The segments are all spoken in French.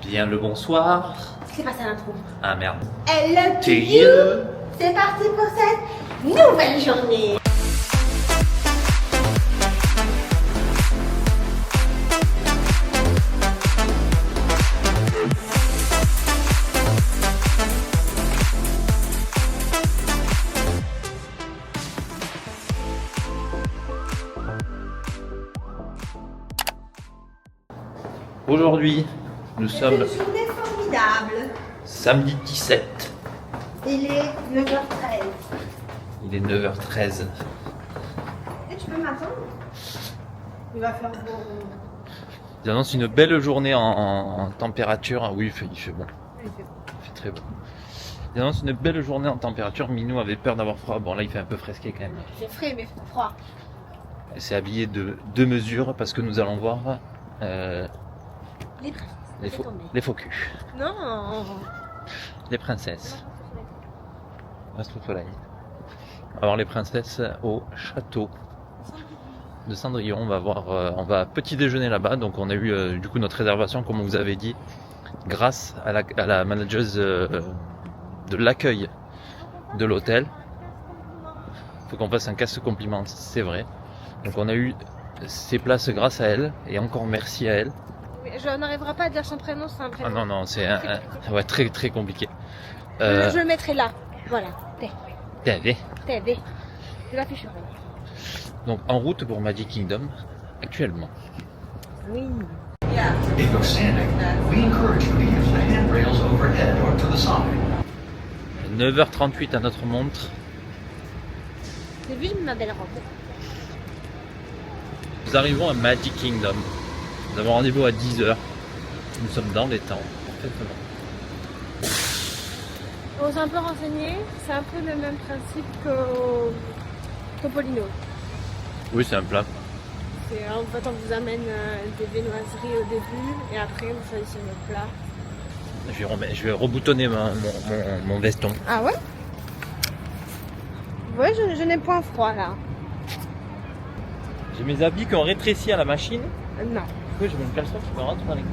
Bien le bonsoir. C'est pas ça l'intro. Ah merde. Hello to To you. you. C'est parti pour cette nouvelle journée. Aujourd'hui, nous C'est sommes une journée formidable. samedi 17. Il est 9h13. Il est 9h13. Et tu peux m'attendre? Il va faire beau. Ils annoncent une belle journée en température. Ah oui, il fait bon. Il fait beau. Il fait très bon. Ils annoncent une belle journée en température. Minou avait peur d'avoir froid. Bon, là, il fait un peu fresqué quand même. Il fait frais mais froid. Elle s'est habillée de deux mesures parce que nous allons voir Les princesses. les faux culs. Non. Les princesses. Reste au soleil. On va voir les princesses au château de Cendrillon. On va voir, on va petit déjeuner là-bas. Donc on a eu du coup notre réservation, comme on vous avait dit, grâce à la manageuse de l'accueil de l'hôtel. Faut qu'on fasse un casse compliment, c'est vrai. Donc on a eu ces places grâce à elle, et encore merci à elle. Oui, je n'arriverai pas à dire son prénom, c'est un Ah prénom. non, c'est ouais, très très compliqué. Je le mettrai là. Voilà. Allez. TV. Je l'afficherai. Donc en route pour Magic Kingdom actuellement. Oui. If you're standing, we encourage you to use the handrails overhead or to the side. 9h38 à notre montre. J'ai vu ma belle robe. Nous arrivons à Magic Kingdom. Nous avons rendez-vous à 10h. Nous sommes dans les temps, parfaitement. On s'est un peu renseigné, c'est un peu le même principe qu'au Polino. Oui, c'est un plat. C'est, en fait, on vous amène des viennoiseries au début et après vous choisissez votre plat. Je vais reboutonner mon veston. Ah ouais? Ouais, je n'ai point froid là. J'ai mes habits qui ont rétréci à la machine. Non. Du coup, j'ai mon caleçon qui me rentre dans les...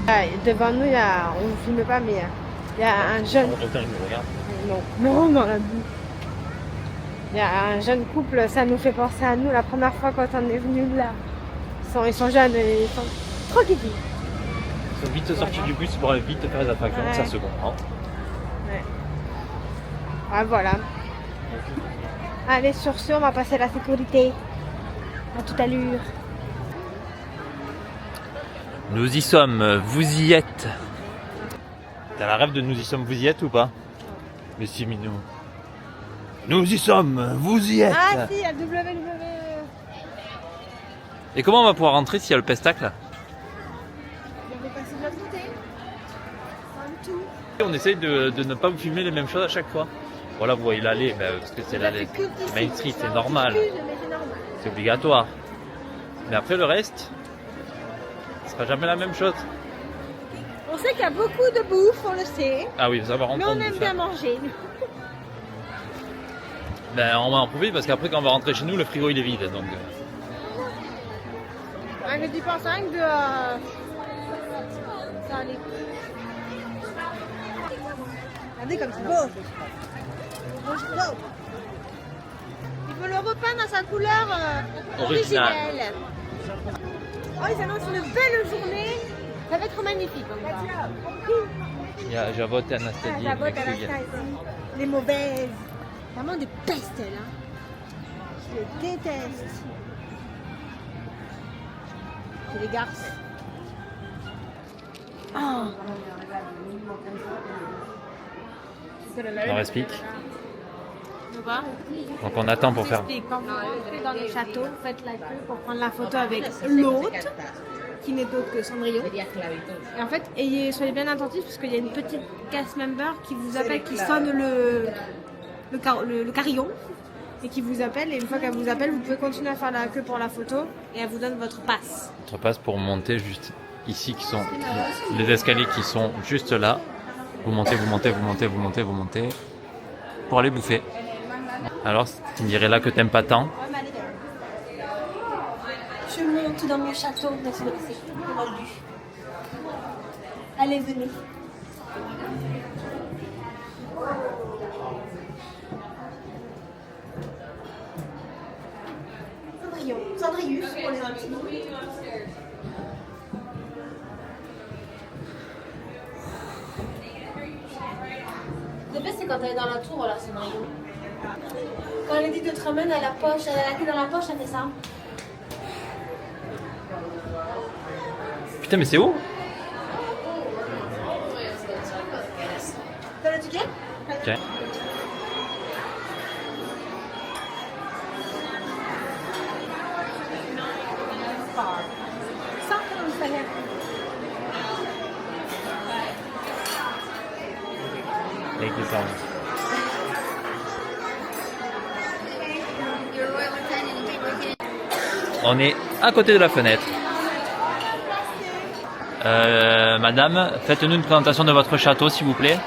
Ah, devant nous, on ne filme pas, mais il y a un jeune. Autant il me regarde. Non, dans la boue. Il y a un jeune couple, ça nous fait penser à nous la première fois quand on est venu là. Ils sont jeunes et ils sont trop kiki. Ils sont vite sortis du bus pour aller vite faire les attractions, Ouais. ça se comprend. Ouais. Ah, voilà. Allez, sur ce, on va passer la sécurité. À toute allure. Nous y sommes, vous y êtes. T'as la rêve de nous y sommes, vous y êtes ou pas? Mais si, Minou. Nous y sommes, vous y êtes. Ah si, il y a le WWE. Et comment on va pouvoir rentrer s'il y a le pestacle là? On va passer de l'autre côté. Un tout. On essaye de ne pas vous filmer les mêmes choses à chaque fois. Voilà, vous voyez l'allée, parce que c'est l'allée. Main Street, c'est normal. C'est obligatoire. Mais après le reste, ce sera jamais la même chose. On sait qu'il y a beaucoup de bouffe, on le sait. Ah oui, ça va Mais rentrer. on aime bien manger. Ben, on va en profiter parce qu'après quand on va rentrer chez nous, le frigo il est vide. Donc, Je dis pas ça de... Ça allait. Regardez comme c'est beau. Il faut le repeindre à sa couleur Originale. originelle. Oh, ils annoncent une belle journée. Ça va être magnifique. il y a Javotte et Anastasie. La botte à la mes couilles. Les mauvaises. Vraiment des pestes, là. Je les déteste. C'est les garces. Oh. On leur explique. Quoi? Donc on attend pour faire. Quand vous rentrez dans le château, faites la queue pour prendre la photo avec l'hôte, qui n'est autre que Cendrillon. Et en fait, soyez bien attentifs parce qu'il y a une petite cast member qui vous appelle, qui sonne le carillon et qui vous appelle. Et une fois qu'elle vous appelle, vous pouvez continuer à faire la queue pour la photo et elle vous donne votre passe. Notre passe pour monter juste ici, qui sont les escaliers qui sont juste là. Vous montez, vous montez, vous montez, vous montez, vous montez pour aller bouffer. Alors, tu me dirais là que t'aimes pas tant. Je monte dans mon château, mais c'est Allez, venez. Cendrillus pour les intimes. Le best, c'est quand elle est dans la tour, là, Cendrillon. Quand elle dit de te ramène à la poche, elle a la clé dans la poche, elle fait ça. Putain, mais c'est où? T'as le ticket? Ok. Thank you so much. On est à côté de la fenêtre. Madame, faites-nous une présentation de votre château, s'il vous plaît.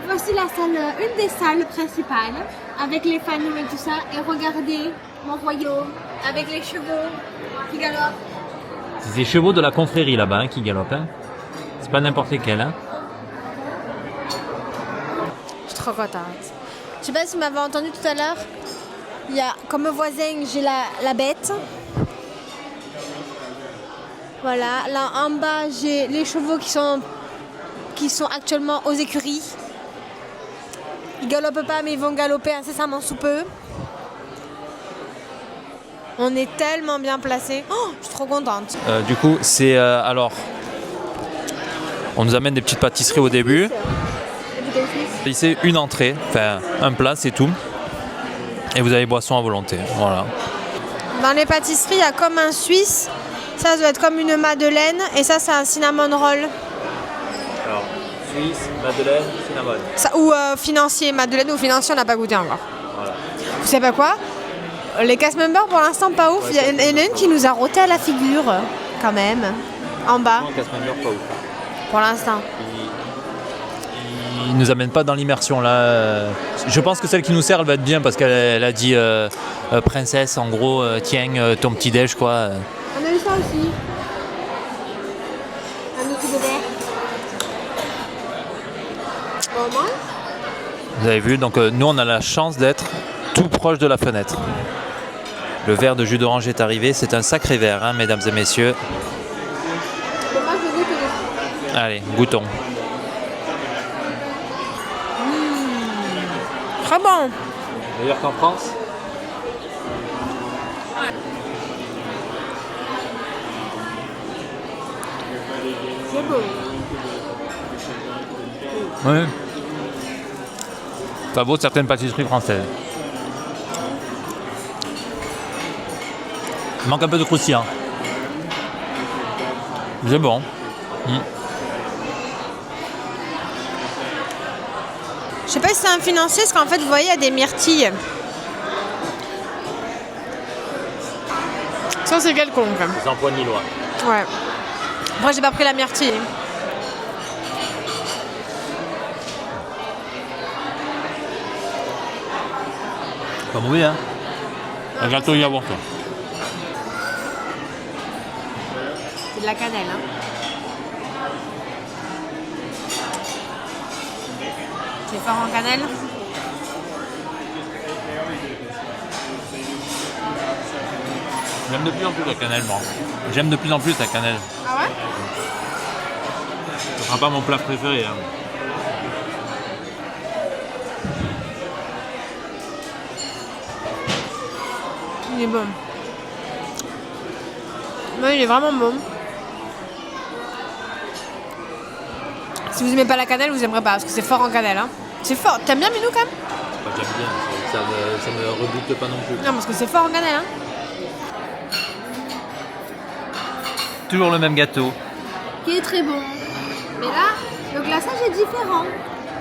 Voici la salle, une des salles principales, avec les fanaux et tout ça. Et regardez mon royaume, avec les chevaux qui galopent. C'est des chevaux de la confrérie là-bas hein, qui galopent. Hein. C'est pas n'importe lesquels. Hein. Je suis trop contente. Je sais pas si vous m'avez entendu tout à l'heure. Il y a, comme voisin, j'ai la bête. Voilà, là en bas, j'ai les chevaux qui sont actuellement aux écuries. Ils galopent pas, mais ils vont galoper incessamment sous peu. On est tellement bien placés. Oh, je suis trop contente. Du coup, c'est alors, on nous amène des petites pâtisseries au début. C'est une entrée, enfin un plat, c'est tout. Et vous avez boisson à volonté. Voilà. Dans les pâtisseries, il y a comme un Suisse. Ça doit être comme une madeleine. Et ça, c'est un cinnamon roll. Alors, Suisse, madeleine, cinnamon. Ça, ou financier. Madeleine ou financier, on n'a pas goûté encore. Voilà. Vous savez pas quoi? Les cast members, pour l'instant, pas ouf. Il y en a une qui nous a roté à la figure, quand même. En bas. Non, casse-member, pas ouf. Pour l'instant. Il nous amène pas dans l'immersion là. Je pense que celle qui nous sert, elle va être bien parce qu'elle a dit princesse, en gros, tiens, ton petit déj quoi. On a eu ça aussi. Un outil de verre. Au moins. Vous avez vu, donc nous on a la chance d'être tout proche de la fenêtre. Le verre de jus d'orange est arrivé, c'est un sacré verre, hein, mesdames et messieurs. Bon, moi, je goûte les... Allez, goûtons. Très bon. Meilleur qu'en France? C'est beau. Oui. Ça vaut certaines pâtisseries françaises. Il manque un peu de croustillant. C'est bon. Je sais pas si c'est un financier, parce qu'en fait, vous voyez, il y a des myrtilles. Ça, c'est quelconque. Les emplois nilois. Ouais. Moi, j'ai pas pris la myrtille. Pas mauvais, hein? Un gâteau yaourt. C'est de la cannelle, hein. C'est fort en cannelle. J'aime de plus en plus la cannelle, moi. J'aime de plus en plus la cannelle. Ah ouais? Ce sera pas mon plat préféré. Hein. Il est bon. Ouais, il est vraiment bon. Si vous aimez pas la cannelle, vous aimerez pas, parce que c'est fort en cannelle. Hein. C'est fort. T'aimes bien Minou quand même? J'aime bien, ça me rebute pas non plus. Non, parce que c'est fort en cannelle. Hein. Toujours le même gâteau. Qui est très bon. Mais là, le glaçage est différent.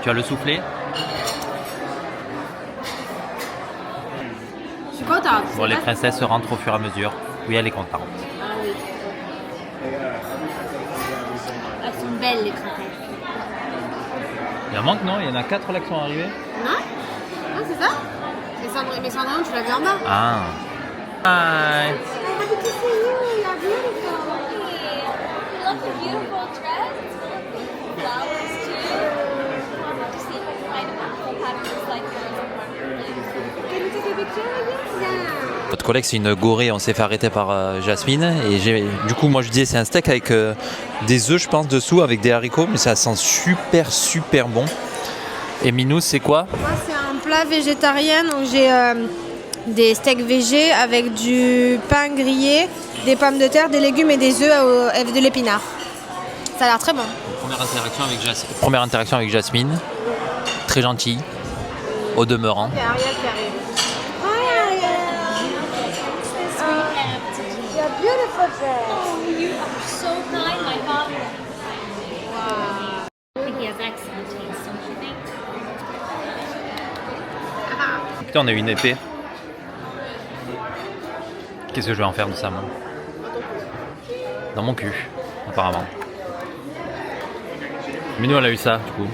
Tu as le soufflé? Je suis contente. Bon, les princesses rentrent au fur et à mesure. Oui, elle est contente. Ah oui. Elles sont belles les princesses. Il y en manque, non? Il y en a 4 là qui sont arrivés. Non? Non, c'est ça? Mais Cendrillon, tu l'as vu en bas. Ah. Hi. Happy to see you. You're beautiful. You look a beautiful dress. Notre collègue, c'est une gorée, on s'est fait arrêter par Jasmine. Et du coup, moi je disais, c'est un steak avec des œufs, je pense, dessous, avec des haricots, mais ça sent super, super bon. Et Minou, c'est quoi? Moi, c'est un plat végétarien, donc j'ai des steaks végés avec du pain grillé, des pommes de terre, des légumes et des œufs avec de l'épinard. Ça a l'air très bon. Première interaction avec Jasmine, très gentille, au demeurant. C'est Ariel qui arrive. You're beautiful dress. Oh, you are so kind, my father. Wow. I think he has excellent taste, don't you think? Putain, on a eu une épée. Qu'est-ce que je vais en faire de ça, moi? Dans mon cul, apparemment. Mais nous, elle a eu ça, du coup.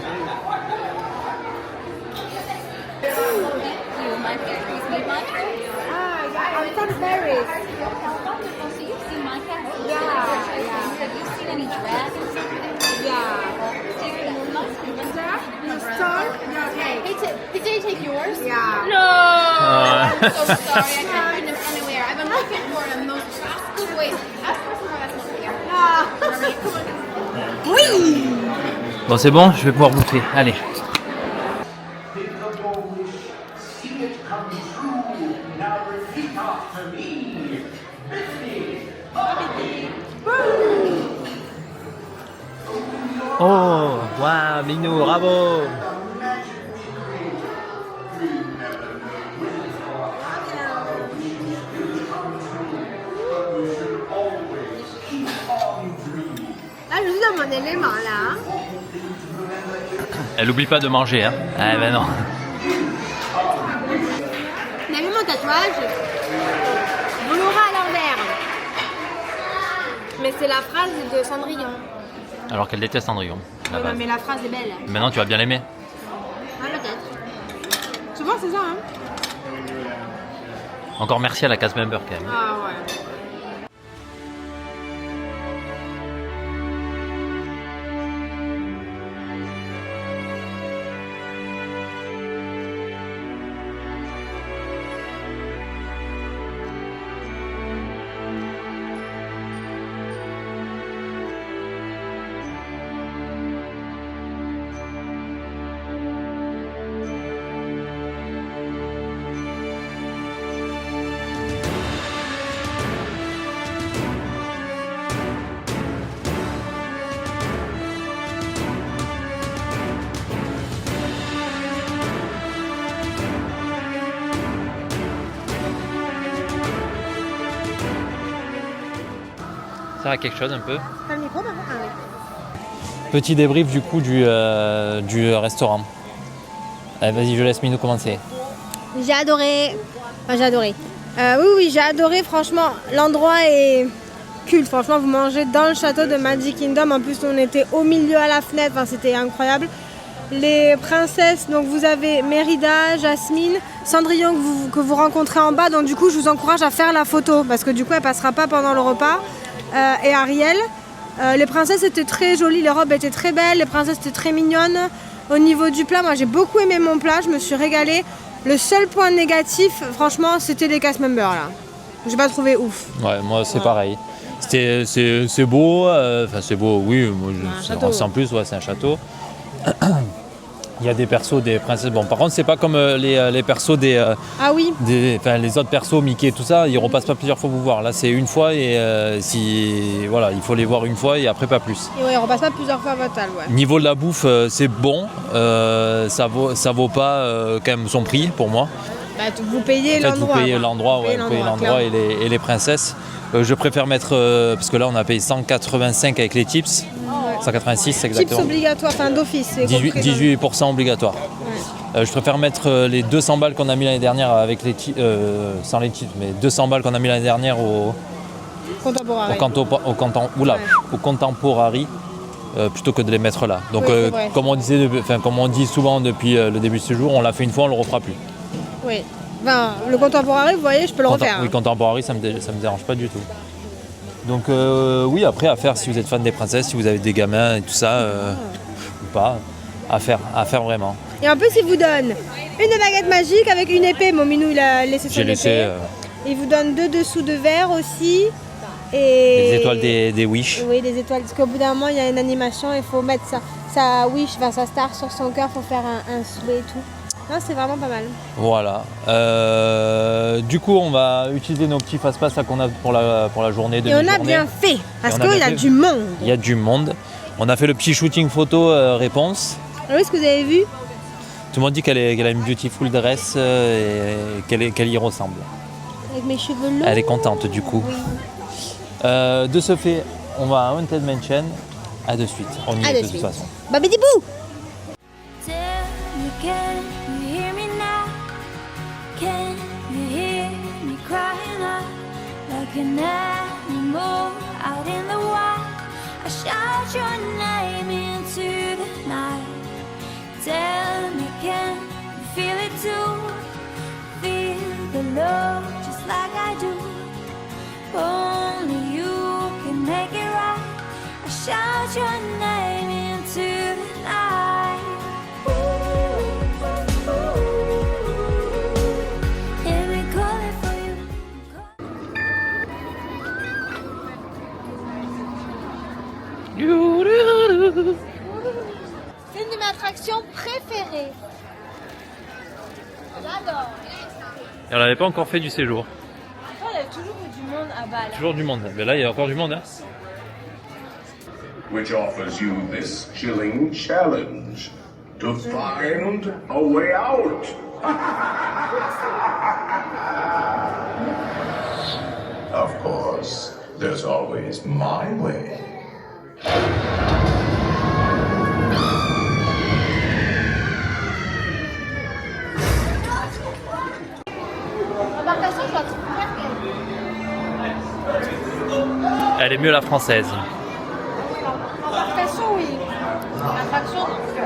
I'm from Paris. So you've seen my castle? Yeah. Have you seen any dragons? Yeah. Hey, did they take yours? Yeah. No! I'm so sorry. I couldn't find them anywhere. I've been looking for them. Those rascals. Wait, ask for some more. That's not here. Oui. Bon, c'est bon, je vais pouvoir bouffer. Allez. Oh, waouh, Minou, bravo! Là, je suis dans mon élément, là. Elle oublie pas de manger, hein? Ah ben non. T'as vu mon tatouage? On l'aura à l'envers. Mais c'est la phrase de Cendrillon. Alors qu'elle déteste Cendrillon. à la Ouais, base. mais la phrase est belle. Maintenant, tu vas bien l'aimer. Ouais, peut-être. Souvent, c'est ça, hein? Encore merci à la cast member quand même. Ah ouais. Ça sert à quelque chose un peu. T'as le micro, maman? Ah oui. Petit débrief du coup du restaurant. Allez, vas-y, je laisse Minou commencer. J'ai adoré. Enfin, j'ai adoré. Oui, j'ai adoré. Franchement, l'endroit est culte. Franchement, vous mangez dans le château de Magic Kingdom. En plus, on était au milieu à la fenêtre. Enfin, c'était incroyable. Les princesses, donc vous avez Mérida, Jasmine, Cendrillon que vous rencontrez en bas. Donc du coup, je vous encourage à faire la photo parce que du coup, elle passera pas pendant le repas. Et Ariel. Les princesses étaient très jolies, les robes étaient très belles, les princesses étaient très mignonnes. Au niveau du plat, moi j'ai beaucoup aimé mon plat, je me suis régalée. Le seul point négatif, franchement, c'était les cast members là. J'ai pas trouvé ouf. Ouais, moi c'est pareil. C'est beau, enfin c'est beau, oui, moi, château. en plus, ouais, c'est un château. Il y a des persos, des princesses. Bon, par contre, c'est pas comme les persos Ah oui. les autres persos, Mickey et tout ça, ils repassent pas plusieurs fois vous voir. Là, c'est une fois et voilà, il faut les voir une fois et après pas plus. Et ouais, on repasse pas plusieurs fois à Votal, ouais. Niveau de la bouffe, c'est bon. Ça vaut pas quand même son prix pour moi. Bah, vous payez En fait, l'endroit. vous payez quoi. l'endroit, Vous ouais, payez vous payez l'endroit, l'endroit et les princesses. Je préfère mettre, parce que là on a payé 185 avec les tips, 186 Chips exactement, obligatoire, enfin d'office. c'est compris dans- 18% obligatoire. Ouais. Je préfère mettre les 200 balles qu'on a mis l'année dernière avec les sans les tips, mais 200 balles qu'on a mis l'année dernière au Contemporain. Contemporary plutôt que de les mettre là. Donc Oui, c'est vrai. comme on dit souvent depuis le début de ce jour, on l'a fait une fois, on le refera plus. Oui. Enfin, le contemporain, vous voyez, je peux le refaire. Oui, Contemporary, ça me dérange pas du tout. Donc oui, après à faire si vous êtes fan des princesses, si vous avez des gamins et tout ça, pas à faire vraiment. Et en plus, il vous donne une baguette magique avec une épée. Mon minou, il a laissé son J'ai épée. laissé Il vous donne 2 dessous de verre aussi. Et... les étoiles des Wish. Oui, des étoiles. Parce qu'au bout d'un moment, il y a une animation. Il faut mettre sa Wish, enfin, sa star sur son cœur. Il faut faire un souhait et tout. Non, c'est vraiment pas mal. Voilà. Du coup, on va utiliser nos petits fast-pass qu'on a pour la journée. Et on a bien fait. Parce qu'il y a du monde. Il y a du monde. On a fait le petit shooting photo réponse. Oui, ce que vous avez vu. Tout le monde dit qu'elle a une beautiful dress et qu'elle y ressemble. Avec mes cheveux longs. Elle est contente du coup. Oui. De ce fait, on va à Haunted Mansion. À de suite. On y est de toute façon. Babidi-bou. Tell me, can you hear me now? Can you hear me crying out like an animal out in the wild? I shout your name into the night. Tell me, can you feel it too? Feel the love just like I do. Only you can make it right. I shout your name into the night. Let me call it for you. C'est une de mes attractions préférées. J'adore. Et on n'avait pas encore fait du séjour. Il y a toujours du monde à Bâle. Toujours du monde. Mais là, il y a encore du monde. Hein. Which offers you this chilling challenge to find a way out. Of course, there's always my way. L'embarcation, je la trouve hyper belle. Elle est mieux la française. L'embarcation, oui. L'attraction, non.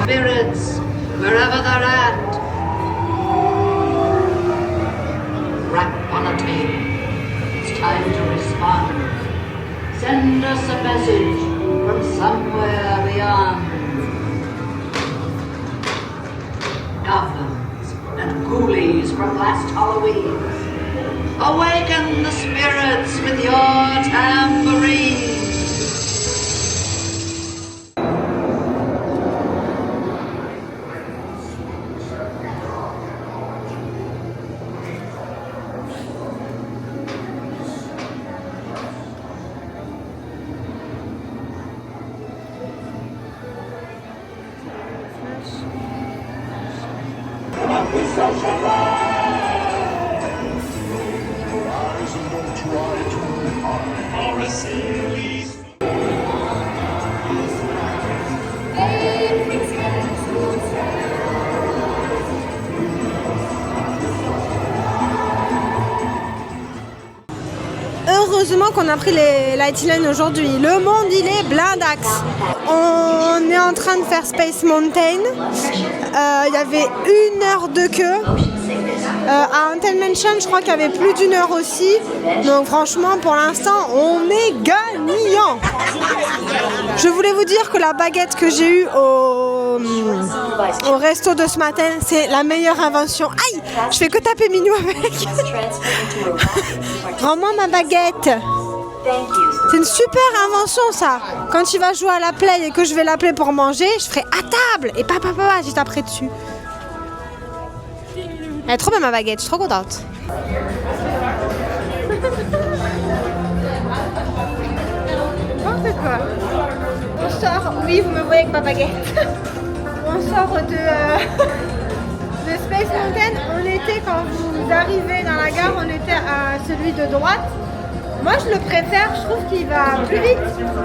Spirits, wherever they're at, rap on a tape. It's time to respond. Send us a message from somewhere beyond. Goblins and ghoulies from last Halloween, awaken the spirits with your tambourine. Heureusement qu'on a pris les Lightline aujourd'hui. Le monde, il est blindax. On est en train de faire Space Mountain. Il y avait 1 heure de queue. À Haunted Mansion, je crois qu'il y avait plus d'1 heure aussi. Donc franchement, pour l'instant, on est gagnant. Je voulais vous dire que la baguette que j'ai eue au resto de ce matin, c'est la meilleure invention. Aïe, je fais que taper Minou avec. Rends-moi ma baguette. C'est une super invention ça. Quand tu vas jouer à la play et que je vais l'appeler pour manger, je ferai à table et papa, je taperai dessus. Elle est trop bien ma baguette, je suis trop contente. On fait quoi? On sort, oui vous me voyez avec ma baguette. On sort de Space Mountain, on est était quand vous arrivez dans la gare, on était à celui de droite. Moi je le préfère, je trouve qu'il va plus vite.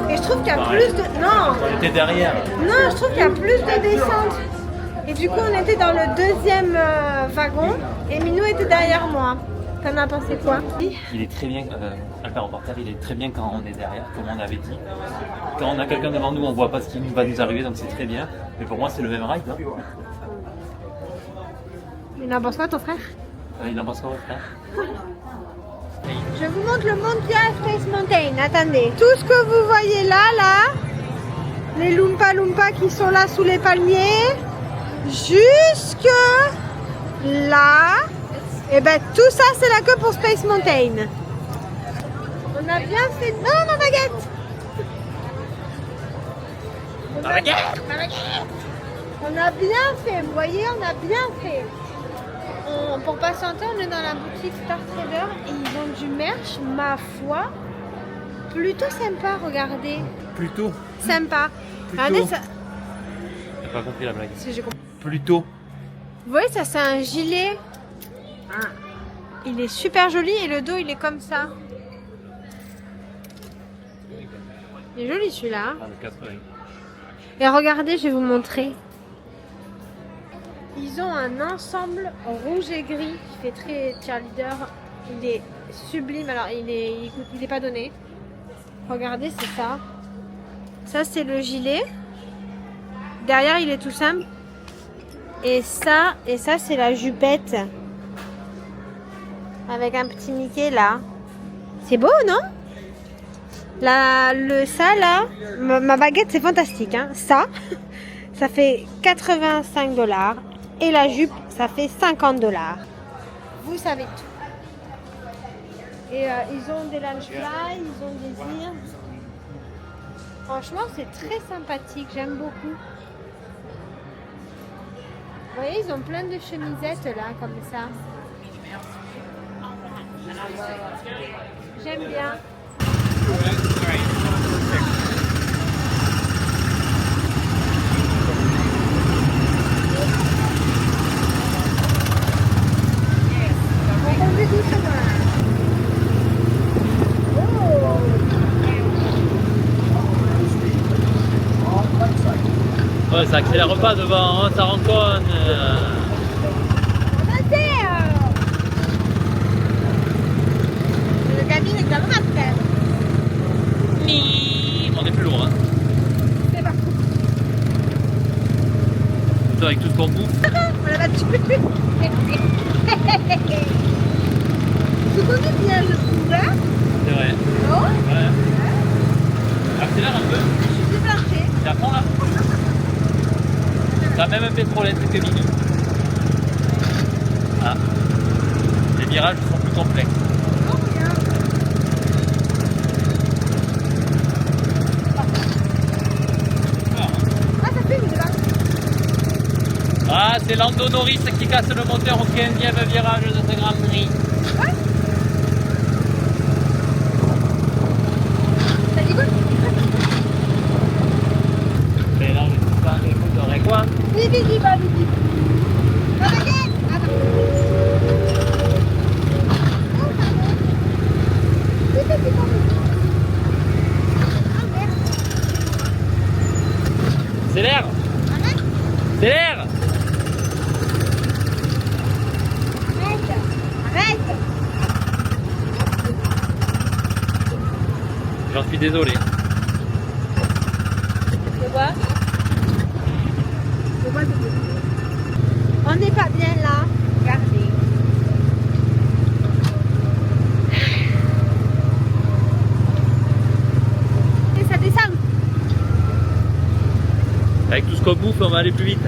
Et je trouve qu'il y a plus de... Non, On était derrière. non, je trouve qu'il y a plus de descente. Et du coup, on était dans le deuxième wagon et Minou était derrière moi. T'en as pensé quoi? Il est très bien, Albert Reporter, il est très bien quand on est derrière, comme on avait dit. Quand on a quelqu'un devant nous, on voit pas ce qui va nous arriver, donc c'est très bien. Mais pour moi, c'est le même ride. Hein. Il en pense quoi ton frère? Il en pense quoi, votre frère? Je vous montre le Mondial Space Mountain. Attendez. Tout ce que vous voyez là, les Loompa Loompa qui sont là sous les palmiers, jusque là, et ben tout ça c'est la queue pour Space Mountain. On a bien fait. Non, ma baguette. Ma baguette. On a bien fait. Vous voyez, on a bien fait. Pour patienter, on est dans la boutique Star Trader et ils ont du merch, ma foi, plutôt sympa, regardez. Plutôt. Sympa. Plutôt. Regardez ça. J'ai pas compris la blague. Si j'ai compris. Plutôt. Vous voyez, ça c'est un gilet. Il est super joli et le dos il est comme ça. Il est joli celui-là. Ah, le 80. Et regardez, je vais vous montrer. Ils ont un ensemble rouge et gris qui fait très cheerleader. Il est sublime. Alors, il est pas donné. Regardez, c'est ça. Ça, c'est le gilet. Derrière, il est tout simple. Et ça, c'est la jupette. Avec un petit Mickey là. C'est beau, non? Ça là, ma baguette, c'est fantastique. Hein. Ça fait 85 $. Et la jupe, ça fait 50 $. Vous savez tout. Et ils ont des lunch fly, ils ont des ears. Franchement, c'est très sympathique, j'aime beaucoup. Vous voyez, ils ont plein de chemisettes là, comme ça. J'aime bien. Ouais, ça accélère pas devant, hein, ça rencontre. Le cabine est dans le masque. On est plus lourd. Hein. C'est parti. Avec tout ce qu'on bouffe. On la battu. Tu connais bien le coup, hein? C'est vrai. Non? Ouais. Accélère un peu. Je suis planché. C'est à fond là. T'as même un pétrolette que Minou. Ah. Les virages sont plus complexes. Non, rien. Ah, ça fait une là. Ah, c'est Lando Norris qui casse le moteur au 15e virage de ce Grand Prix. Ouais. Ça dit quoi? Mais là, je sais pas, écoute, on aurait quoi? Bibi, bibi. La baguette. Attends. Oh, pardon. C'est pas ah, merde. C'est l'air. Arrête. C'est l'air. Arrête. J'en suis désolé. C'est quoi? On n'est pas bien là. Regardez. Et ça descend. Avec tout ce qu'on bouffe, on va aller plus vite.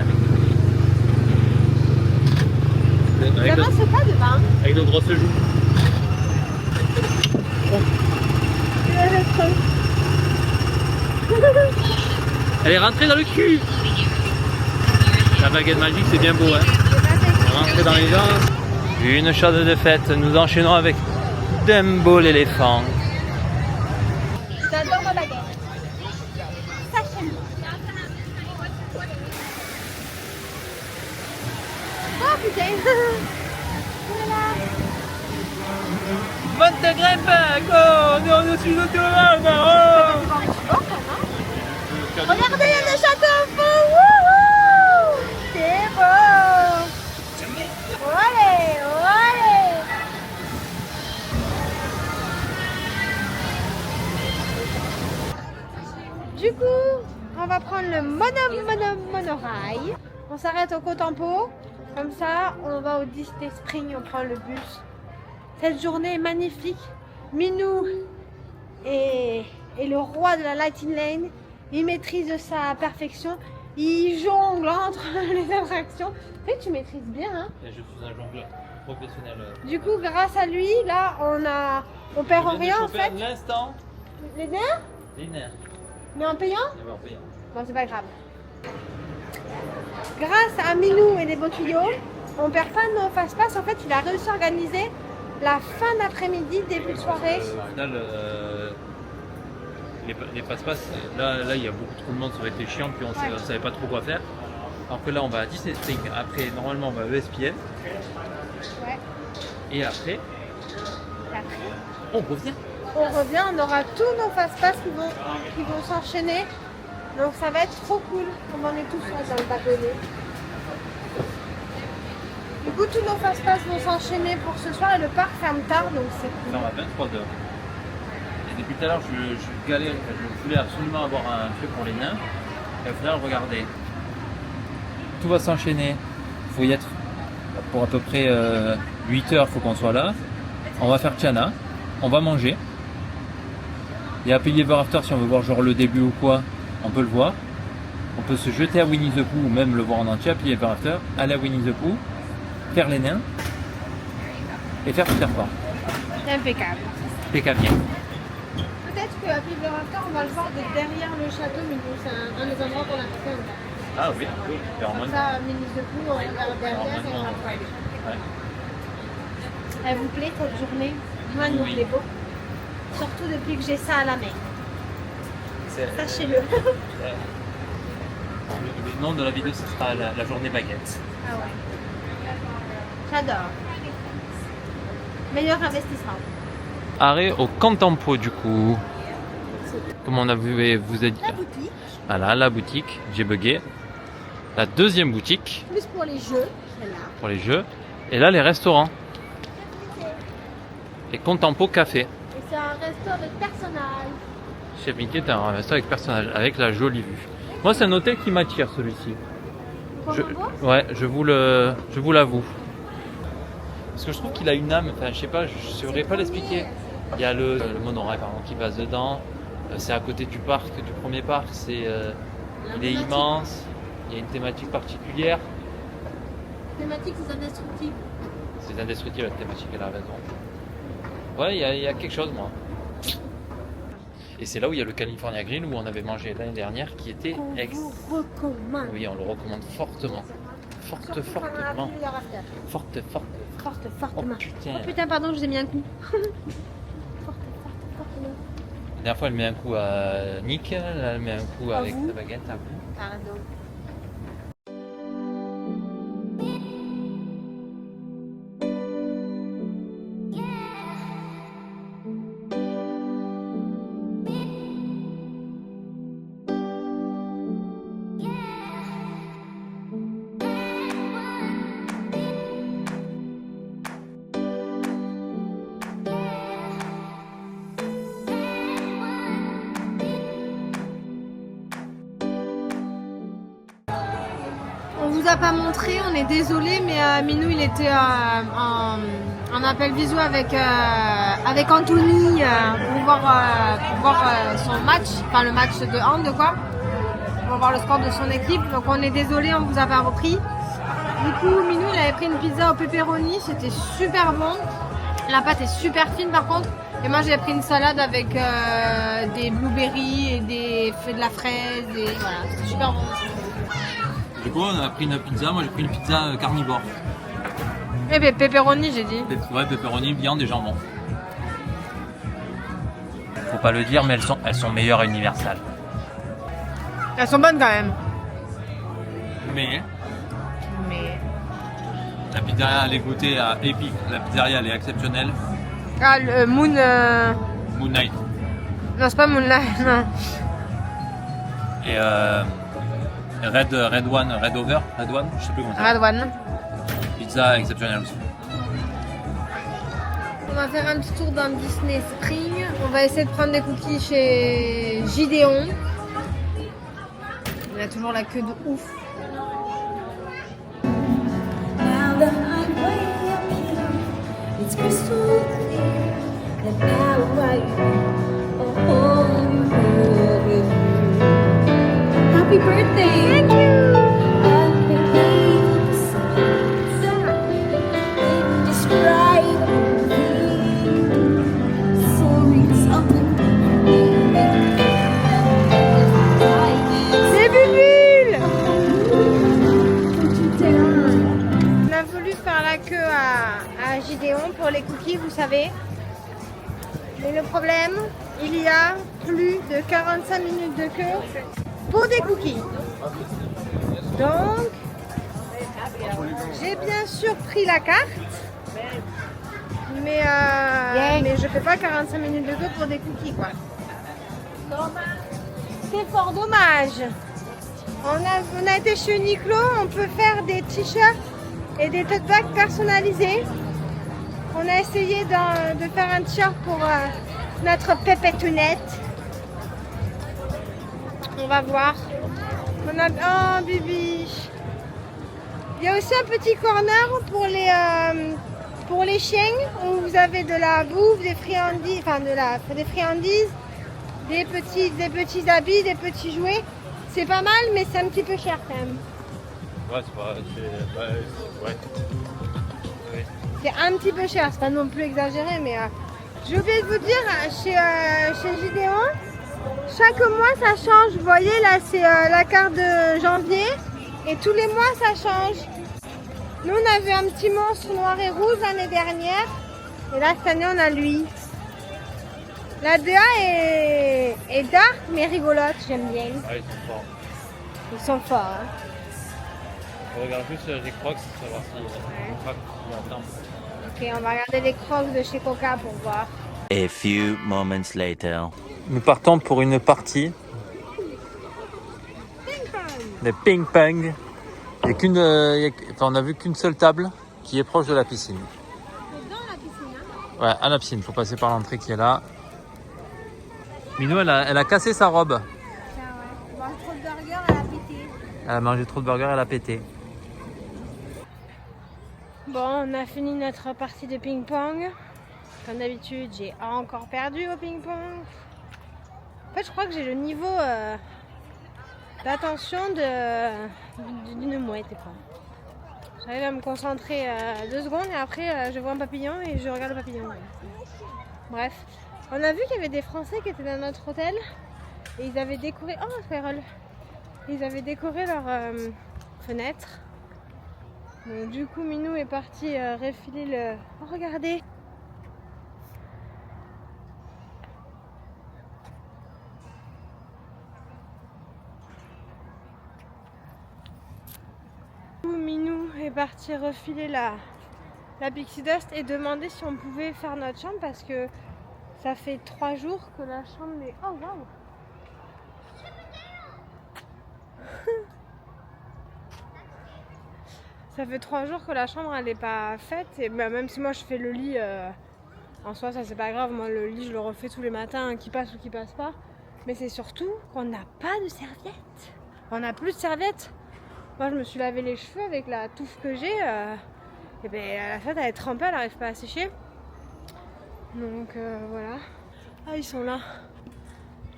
Avec, J'avance pas devant. avec nos grosses joues. Elle est rentrée dans le cul. La baguette magique, c'est bien beau, hein. Rentrer dans les gens. Une chose de fête, nous enchaînons avec Dumbo l'éléphant. J'adore ma baguette. Ça j'aime. Oh putain. te grimpe. Oh, on est au-dessus de tout le monde. Regardez, il y a des châteaux au fond. Wouhou! C'est beau. Olé, olé. Du coup, on va prendre le monorail. On s'arrête au Cotampo. Comme ça, on va au Disney Spring, on prend le bus. Cette journée est magnifique. Minou est le roi de la Lightning Lane. Il maîtrise ça à perfection. Il jongle entre les attractions. Tu sais, tu maîtrises bien, hein? Je suis un jongleur professionnel. Du coup, grâce à lui, là, on perd en rien en fait. L'instant. Les nerfs? Les nerfs. Mais en payant? En payant. Bon, c'est pas grave. Grâce à Minou et les beaux tuyaux, on perd pas nos fast-pass. En fait, il a réussi à organiser la fin d'après-midi, début de soirée. Là, les passe-passe, là, il y a beaucoup trop de monde, ça aurait été chiant, puis on ne savait pas trop quoi faire. Alors que là, on va à Disney Spring. Après, normalement, on va à ESPN. Ouais. Et après, on revient. On revient, on aura tous nos fast-pass qui vont s'enchaîner. Donc ça va être trop cool. On en est tous là dans le bâtonnet. Du coup, tous nos fast-pass vont s'enchaîner pour ce soir et le parc ferme tard, donc c'est cool. Là, on va 23h. Et depuis tout à l'heure, je galère. Je voulais absolument avoir un truc pour les nains. Et au final, regardez. Tout va s'enchaîner. Il faut y être pour à peu près 8h, il faut qu'on soit là. On va faire Tiana. On va manger. Il y a Happily Ever After si on veut voir genre le début ou quoi. On peut le voir. On peut se jeter à Winnie the Pooh ou même le voir en entier, Happily Ever After, aller à Winnie the Pooh, faire les nains et faire Peter Pan. C'est impeccable. Impeccable. Peut-être que Happily Ever After, on va le voir de derrière le château, mais nous, c'est un des endroits qu'on a fait. Ah oui, Comme ça, Winnie the Pooh, on regarde derrière et on va faire. Elle vous plaît cette journée? Moi, elle nous plaît beaucoup. Surtout depuis que j'ai ça à la main. Sachez-le. Le nom de la vidéo, ce sera la journée baguette. Ah ouais. J'adore. Meilleur investissement. Arrêt au Contempo du coup. Comme on a vu, vous êtes. La boutique. Voilà, la boutique, j'ai bugué. La deuxième boutique. Plus pour les jeux, celle-là. Pour les jeux. Et là, les restaurants. Et Contempo Café. Et c'est un resto avec personnage. Chef Mickey est un resto avec personnage, avec la jolie vue. Moi, c'est un hôtel qui m'attire celui-ci. Ouais, je vous l'avoue. Parce que je trouve qu'il a une âme. Enfin, je sais pas, je saurais pas l'expliquer. Il y a le monorail par exemple qui passe dedans. C'est à côté du parc, du premier parc. Il est immense. Il y a une thématique particulière. Thématique, c'est indestructible. C'est indestructible la thématique, elle a raison. Ouais, il y a quelque chose, moi. Et c'est là où il y a le California Grill où on avait mangé l'année dernière qui était Vous recommande. Oui, on le recommande fortement. Fortement. Fortement. Fortement. Oh putain. Oh putain, pardon, je vous ai mis un coup. La dernière fois, elle met un coup à Nick, là, elle met un coup avec vous. sa baguette à vous. Pardon. On vous a pas montré, on est désolé, mais Minou il était en appel visio avec Anthony pour voir son match, enfin le match de hand quoi, pour voir le score de son équipe. Donc on est désolé, on vous a pas repris. Du coup Minou il avait pris une pizza au pepperoni, c'était super bon. La pâte est super fine par contre. Et moi j'ai pris une salade avec des blueberries et de la fraise et voilà, c'était super bon. Du coup, on a pris une pizza. Moi, j'ai pris une pizza carnivore. Eh ben, pepperoni, j'ai dit. Ouais, pepperoni, viande et jambon. Faut pas le dire, mais elles sont meilleures à Universal. Elles sont bonnes quand même. Mais la pizzeria, elle est goûtée à épique. La pizzeria, elle est exceptionnelle. Ah, le Moon... Moonlight. Non, c'est pas Moonlight, non. Et Red One, je sais plus comment ça Red One. Pizza exceptionnelle aussi. On va faire un petit tour dans Disney Spring. On va essayer de prendre des cookies chez Gideon. Il y a toujours la queue de ouf. Now that I'm way up here, it's crystal clear that now I am happy birthday! Thank you! I've been able to describe stories of C'est Bubule! On a voulu faire la queue à Gideon pour les cookies, vous savez. Mais le problème, il y a plus de 45 minutes de queue pour des cookies. Donc, j'ai bien sûr pris la carte. Mais je fais pas 45 minutes de queue pour des cookies, quoi. C'est fort dommage. On a été chez Uniqlo, on peut faire des t-shirts et des tote bags personnalisés. On a essayé de faire un t-shirt pour notre pépétounette. On va voir. Oh, Bibi. Il y a aussi un petit corner pour les chiens où vous avez de la bouffe, des friandises, des petits habits, des petits jouets. C'est pas mal, mais c'est un petit peu cher quand même. Ouais, c'est pas. Ouais. C'est un petit peu cher, c'est pas non plus exagéré, mais j'ai oublié de vous dire, chez Gideon, chaque mois ça change. Vous voyez là, c'est la carte de janvier, et tous les mois ça change. Nous on avait un petit monstre noir et rouge l'année dernière, et là cette année on a lui. La DA est dark mais rigolote, j'aime bien. Ouais, ils sont forts. Ils sont forts. Hein. On regarde juste les Crocs, savoir si Ok, on va regarder les Crocs de chez Coca pour voir. A few moments later. Nous partons pour une partie de ping-pong. On a vu qu'une seule table qui est proche de la piscine. Dans la piscine, hein? Ouais, à la piscine. Il faut passer par l'entrée qui est là. Minou, elle a cassé sa robe. Tiens, ouais. On mange trop de burgers, elle a pété. Elle a mangé trop de burgers, elle a pété. Bon, on a fini notre partie de ping-pong. Comme d'habitude, j'ai encore perdu au ping-pong. En fait, je crois que j'ai le niveau d'attention d'une mouette. J'arrive à me concentrer 2 secondes et après, je vois un papillon et je regarde le papillon. Bref, on a vu qu'il y avait des Français qui étaient dans notre hôtel et ils avaient décoré. Oh, Squirrel! Ils avaient décoré leur fenêtre. Donc, du coup, Minou est parti refiler le. Oh, regardez! Minou est parti refiler la Pixie Dust et demander si on pouvait faire notre chambre parce que ça fait 3 jours que la chambre est. Oh, waouh! Ça fait 3 jours que la chambre elle n'est pas faite et bah, même si moi je fais le lit en soi ça c'est pas grave, moi le lit je le refais tous les matins, qu'il passe ou qu'il passe pas, mais c'est surtout qu'on n'a pas de serviettes. On n'a plus de serviettes. Moi je me suis lavé les cheveux avec la touffe que j'ai et ben à la fin elle est trempée, elle n'arrive pas à sécher. Donc voilà. Ah ils sont là.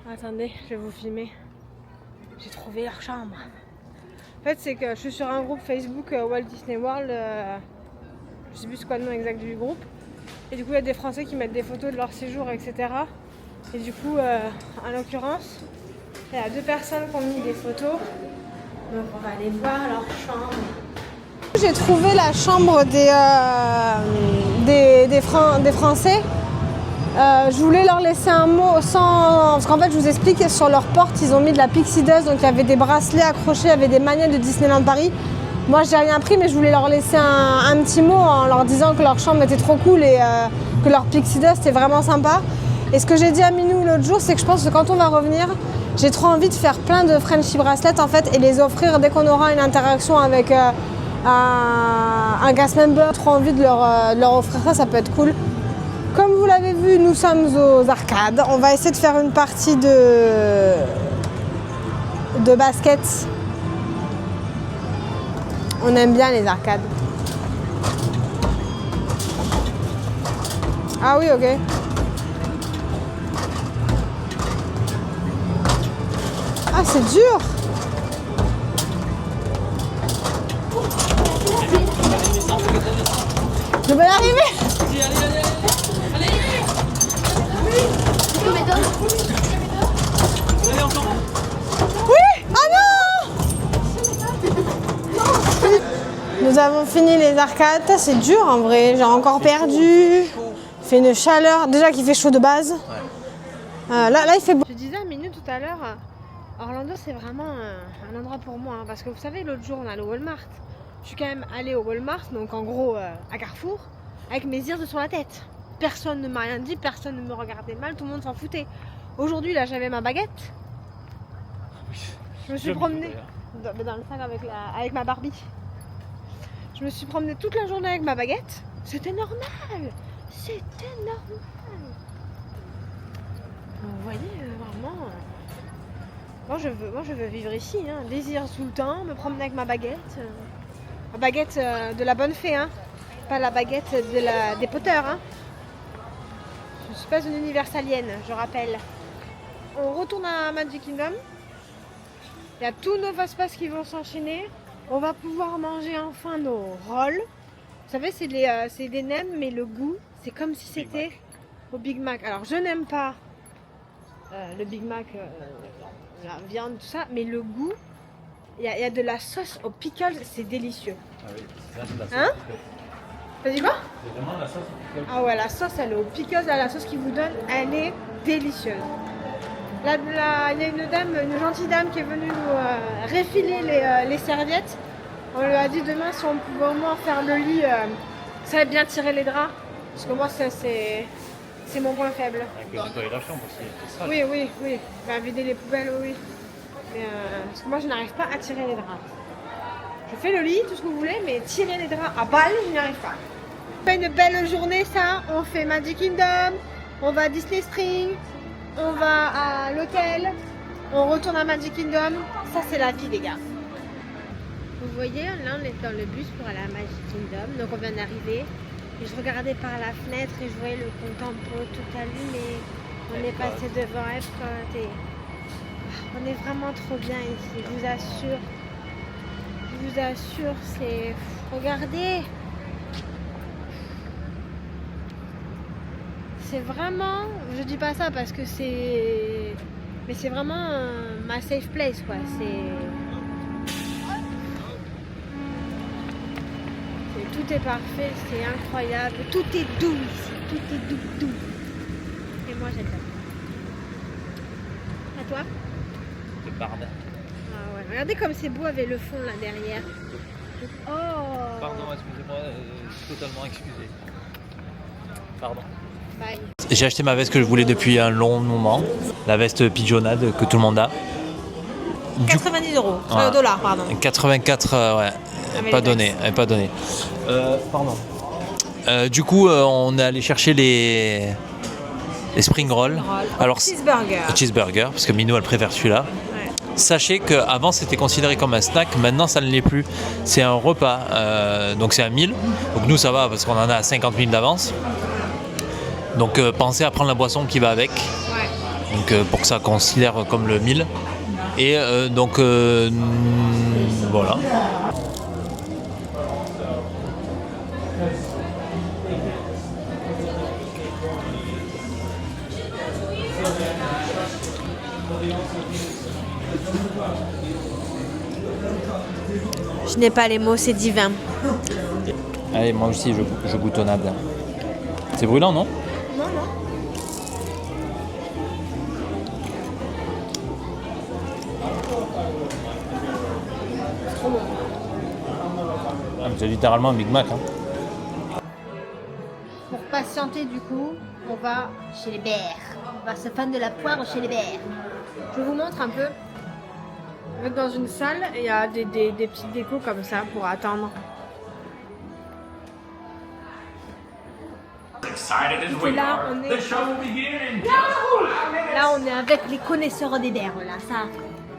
Attendez, je vais vous filmer. J'ai trouvé leur chambre. En fait, c'est que je suis sur un groupe Facebook Walt Disney World, je sais plus c'est quoi le nom exact du groupe. Et du coup, il y a des Français qui mettent des photos de leur séjour, etc. Et du coup, en l'occurrence, il y a 2 personnes qui ont mis des photos. Donc, on va aller voir leur chambre. J'ai trouvé la chambre des Français. Je voulais leur laisser un mot parce qu'en fait je vous explique, sur leur porte ils ont mis de la Pixie Dust, donc il y avait des bracelets accrochés, il y avait des manettes de Disneyland Paris Moi, j'ai rien pris, mais je voulais leur laisser un petit mot en leur disant que leur chambre était trop cool et que leur pixie dust était vraiment sympa. Et ce que j'ai dit à Minou l'autre jour, c'est que je pense que quand on va revenir, j'ai trop envie de faire plein de Frenchy bracelets en fait et les offrir dès qu'on aura une interaction avec un cast member. Trop envie de leur offrir ça, ça peut être cool. Comme vous l'avez vu, nous sommes aux arcades. On va essayer de faire une partie de basket. On aime bien les arcades. Ah oui, ok. Ah, c'est dur. Je vais y arriver. Oui. Ah non. Nous avons fini les arcades. C'est dur en vrai. J'ai encore perdu. Il fait une chaleur. Déjà qu'il fait chaud de base. Là, il fait beau. Je disais à Minou tout à l'heure, Orlando c'est vraiment un endroit pour moi. Hein, parce que vous savez, l'autre jour on allait au Walmart. Je suis quand même allée au Walmart, donc en gros à Carrefour, avec mes ears sur la tête. Personne ne m'a rien dit, personne ne me regardait mal, tout le monde s'en foutait. Aujourd'hui, là, j'avais ma baguette. Je me suis promenée dans le sac avec ma Barbie. Je me suis promenée toute la journée avec ma baguette. C'était normal. C'était normal. Vous voyez, vraiment... Moi, je veux vivre ici, hein. Désir tout le temps, me promener avec ma baguette. La baguette de la bonne fée, hein. Pas la baguette des poteurs, hein. Je ne suis pas une universalienne, je rappelle. On retourne à Magic Kingdom. Il y a tous nos fast-pass qui vont s'enchaîner. On va pouvoir manger enfin nos rolls. Vous savez, c'est des nems, mais le goût, c'est comme si c'était au Big Mac. Alors, je n'aime pas le Big Mac, la viande, tout ça, mais le goût, il y a de la sauce aux pickles, c'est délicieux. Ah oui, c'est ça, la sauce. Hein? T'as dit quoi? C'est vraiment la sauce aux pickles. Ah ouais, la sauce, elle est aux pickles, la sauce qu'ils vous donnent, elle est délicieuse. Il y a une gentille dame qui est venue nous refiler les serviettes. On lui a dit demain si on pouvait au moins faire le lit, ça va bien tirer les draps. Parce que moi, c'est mon point faible. Avec le nettoyer la chambre aussi, c'est ça. Oui. Bah, vider les poubelles, oui. Mais, parce que moi, je n'arrive pas à tirer les draps. Je fais le lit, tout ce que vous voulez, mais tirer les draps à balle, je n'y arrive pas. On fait une belle journée, ça. On fait Magic Kingdom, on va à Disney Springs, on va à l'hôtel, on retourne à Magic Kingdom. Ça, c'est la vie, les gars. Vous voyez, là, on est dans le bus pour aller à Magic Kingdom. Donc, on vient d'arriver. Et je regardais par la fenêtre et je voyais le compte en pot tout allumé. On est passé devant Epcot et on est vraiment trop bien ici, je vous assure. Je vous assure, c'est... Regardez. C'est vraiment... Je dis pas ça parce que c'est... Mais c'est vraiment ma safe place, quoi. Tout est parfait, c'est incroyable. Tout est doux ici. Tout est doux. Et moi, j'adore. À toi? De barbe. Ah ouais, regardez comme c'est beau avec le fond là derrière. Oh! Pardon, excusez-moi, totalement excusé. Pardon. Bye. J'ai acheté ma veste que je voulais depuis un long moment. La veste pigeonnade que tout le monde a. 90 €. Voilà. Dollars, pardon. 84, ouais. Avec Pas les donné, pas donné. Pardon. Du coup, on est allé chercher les spring rolls. Alors, cheeseburger, parce que Minou elle préfère celui-là. Ouais. Sachez qu'avant c'était considéré comme un snack, maintenant ça ne l'est plus. C'est un repas, donc c'est un meal. Donc nous ça va parce qu'on en a 50 000 d'avance. Donc pensez à prendre la boisson qui va avec. Ouais. Donc pour que ça considère comme le meal. Et donc voilà. Je n'ai pas les mots, c'est divin. Allez, moi aussi je boutonnade. C'est brûlant, non? Non. C'est trop bon. C'est littéralement un Big Mac. Hein. Pour patienter du coup, on va chez les Bères. On va se fan de la poire chez les Bères. Je vous montre un peu. On va être dans une salle et il y a des petites décos comme ça pour attendre. Et là, on est avec les connaisseurs des Bères. Là,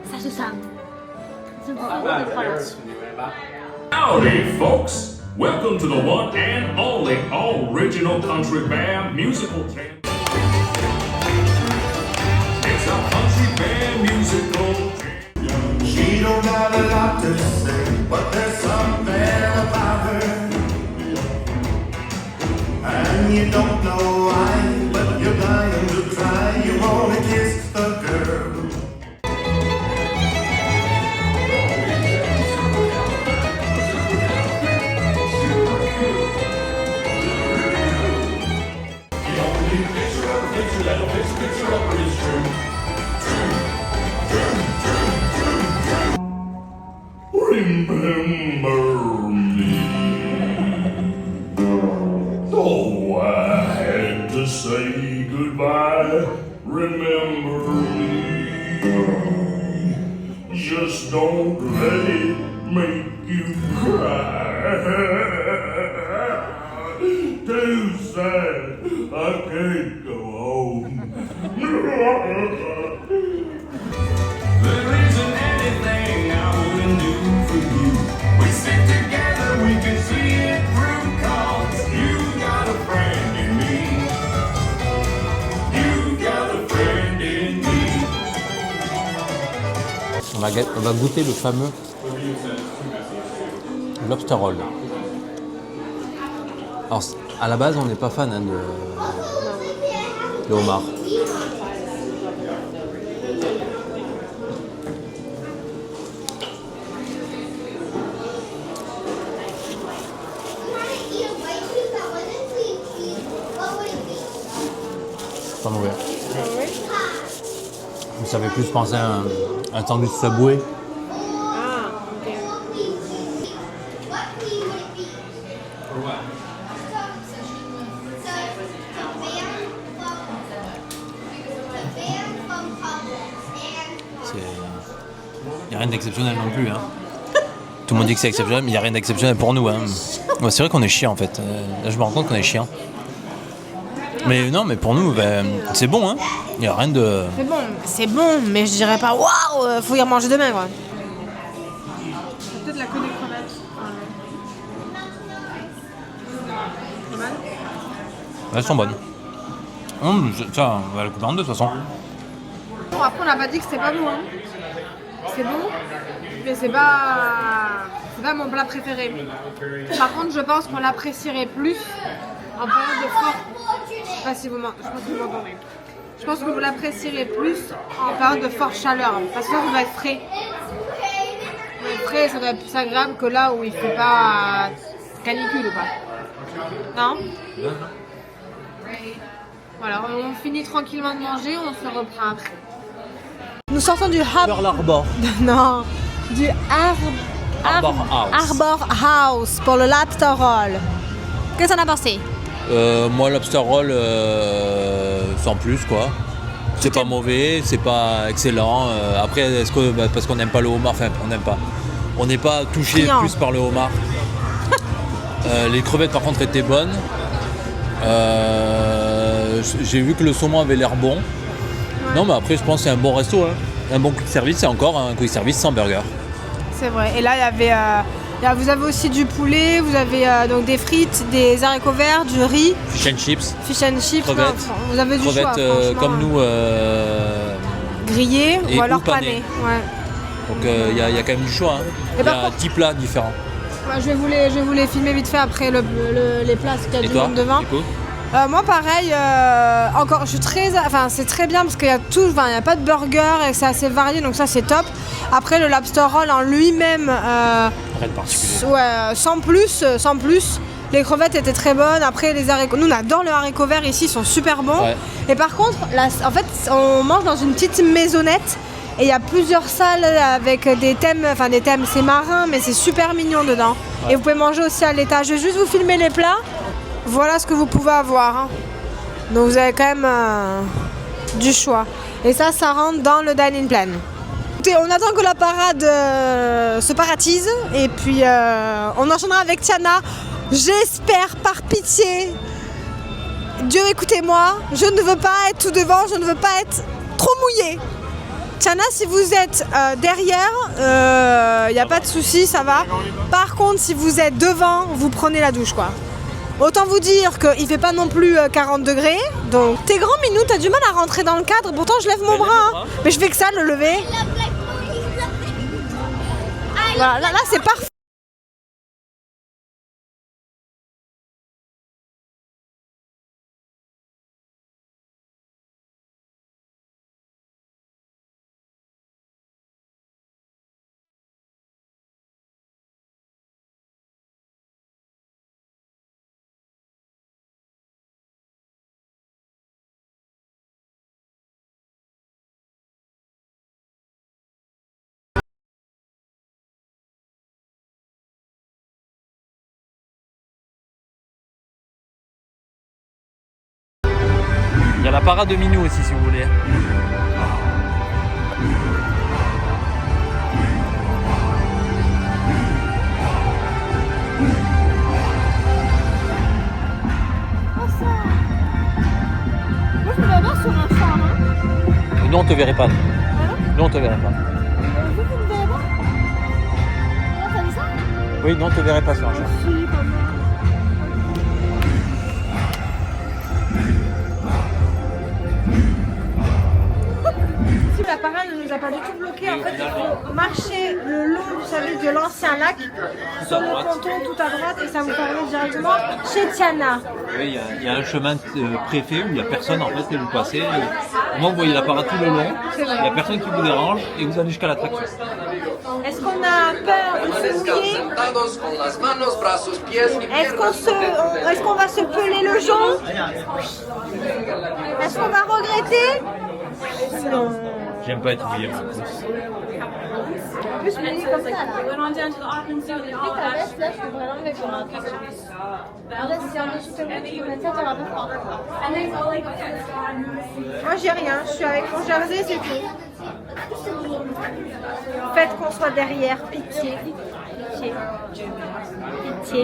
ça se sent. Howdy, folks! Welcome to the one and only original country band musical jam. It's a country band musical jam. She don't got a lot to say, but there's something about her. And you don't know why, but you're dying to try. You wanna kiss the girl. Remember me. Oh, I had to say goodbye. Remember me. Just don't let it make you cry. Too sad, I can't go home. There isn't anything I wouldn't do for you. We stick together, we can see it through, 'cause you got a friend in me. You got a friend in me. On va goûter le fameux lobster roll. Alors, à la base, on n'est pas fan hein, de homard. Pas mauvais. Ça fait plus penser à un sandwich Subway. Ah, ok. Il n'y a rien d'exceptionnel non plus. Hein. Tout le monde dit que c'est exceptionnel, mais il n'y a rien d'exceptionnel pour nous. Hein. Ouais, c'est vrai qu'on est chiant en fait. Là, je me rends compte qu'on est chiant. Mais non, mais pour nous, ben, c'est bon. Hein. Il n'y a rien de. C'est bon, mais je dirais pas waouh, faut y remanger demain quoi. Peut-être la queue des crevettes. Elles sont bonnes. Ça, on va la couper en deux de toute façon. Bon, après, on n'a pas dit que c'était pas bon. Hein. C'est bon, mais c'est pas mon plat préféré. Par contre, je pense qu'on l'apprécierait plus en période de fort. Je sais pas si vous m'entendez. Je pense que vous l'apprécierez plus en période de forte chaleur. Parce que ça va être frais. Frais, ça doit être plus agréable que là où il fait pas canicule ou pas. Non ? Voilà, on finit tranquillement de manger, on se reprend après. Nous sortons du Pearl Harbor. Non, du Arbor House. House pour le lobster roll. Qu'est-ce que t'en as pensé? Moi, lobster roll, sans plus quoi. C'est pas mauvais, c'est pas excellent. Après, est-ce que parce qu'on n'aime pas le homard, enfin on n'aime pas. On n'est pas touché plus par le homard. Les crevettes par contre étaient bonnes. J'ai vu que le saumon avait l'air bon. Ouais. Non mais après je pense que c'est un bon resto. Hein. Un bon quick service, c'est encore un quick service sans burger. C'est vrai. Et là il y avait, vous avez aussi du poulet, vous avez donc des frites, des haricots verts, du riz. Fish and chips. Crevettes. Non, vous avez du choix. Comme nous. Grillés ou alors panés. Ouais. Donc il y a quand même du choix. Hein. Il y a 10 plats différents. Ouais, je vais vous les filmer vite fait après les plats qu'il y a du monde devant. Moi pareil, encore je suis c'est très bien parce qu'il y a tout, il n'y a pas de burger et c'est assez varié donc ça c'est top. Après le lobster roll en lui-même, rien de particulier. Ouais, sans plus. Les crevettes étaient très bonnes. Après les haricots, nous on adore le haricot vert ici, ils sont super bons. Ouais. Et par contre, là, en fait, on mange dans une petite maisonnette Et il y a plusieurs salles avec des thèmes, c'est marin, mais c'est super mignon dedans. Et vous pouvez manger aussi à l'étage. Je vais juste vous filmer les plats. Voilà ce que vous pouvez avoir. Hein. Donc vous avez quand même du choix. Et ça rentre dans le dining plan. Écoutez, on attend que la parade se paratise. Et puis on enchaînera avec Tiana. J'espère, par pitié. Dieu, écoutez-moi. Je ne veux pas être tout devant. Je ne veux pas être trop mouillée. Tiana, si vous êtes derrière, il n'y a pas de souci, ça va. Par contre, si vous êtes devant, vous prenez la douche, quoi. Autant vous dire qu'il fait pas non plus 40 degrés. Donc, t'es grand, Minou, t'as du mal à rentrer dans le cadre. Pourtant, je lève mon bras. Hein. Mais je fais que ça, le lever. Voilà, là c'est parfait. Il y a la parade de Minou aussi si vous voulez. Moi je me vois sur un phare. Hein. Nous on te verrait pas. Nous on te verrait pas. Vous me verrez pas? Non, t'as dit ça? Oui, nous on te verrait pas sur un char. Si, pas moi. La parade ne nous a pas du tout bloqué. En fait, il faut marcher le long, vous savez, de l'ancien lac, sur le ponton tout à droite, et ça vous permet directement chez Tiana. Oui, il y a un chemin préfet où il n'y a personne en fait et vous passez. Au moins vous voyez la parade tout le long, il n'y a personne qui vous dérange et vous allez jusqu'à l'attraction. Est-ce qu'on a peur de se mouiller? Est-ce qu'on va se peler le jonc? Est-ce qu'on va regretter? Non. J'aime pas être mouillé. En plus, mouillé comme ça là. Ta veste là, je devrais l'enlever pour moi. Là, si en dessous de moi, tu peux mettre ça, t'auras pas froid. Moi, j'ai rien. Je suis avec mon jersey, c'est tout. Faites qu'on soit derrière. Pitié. Pitié. Pitié.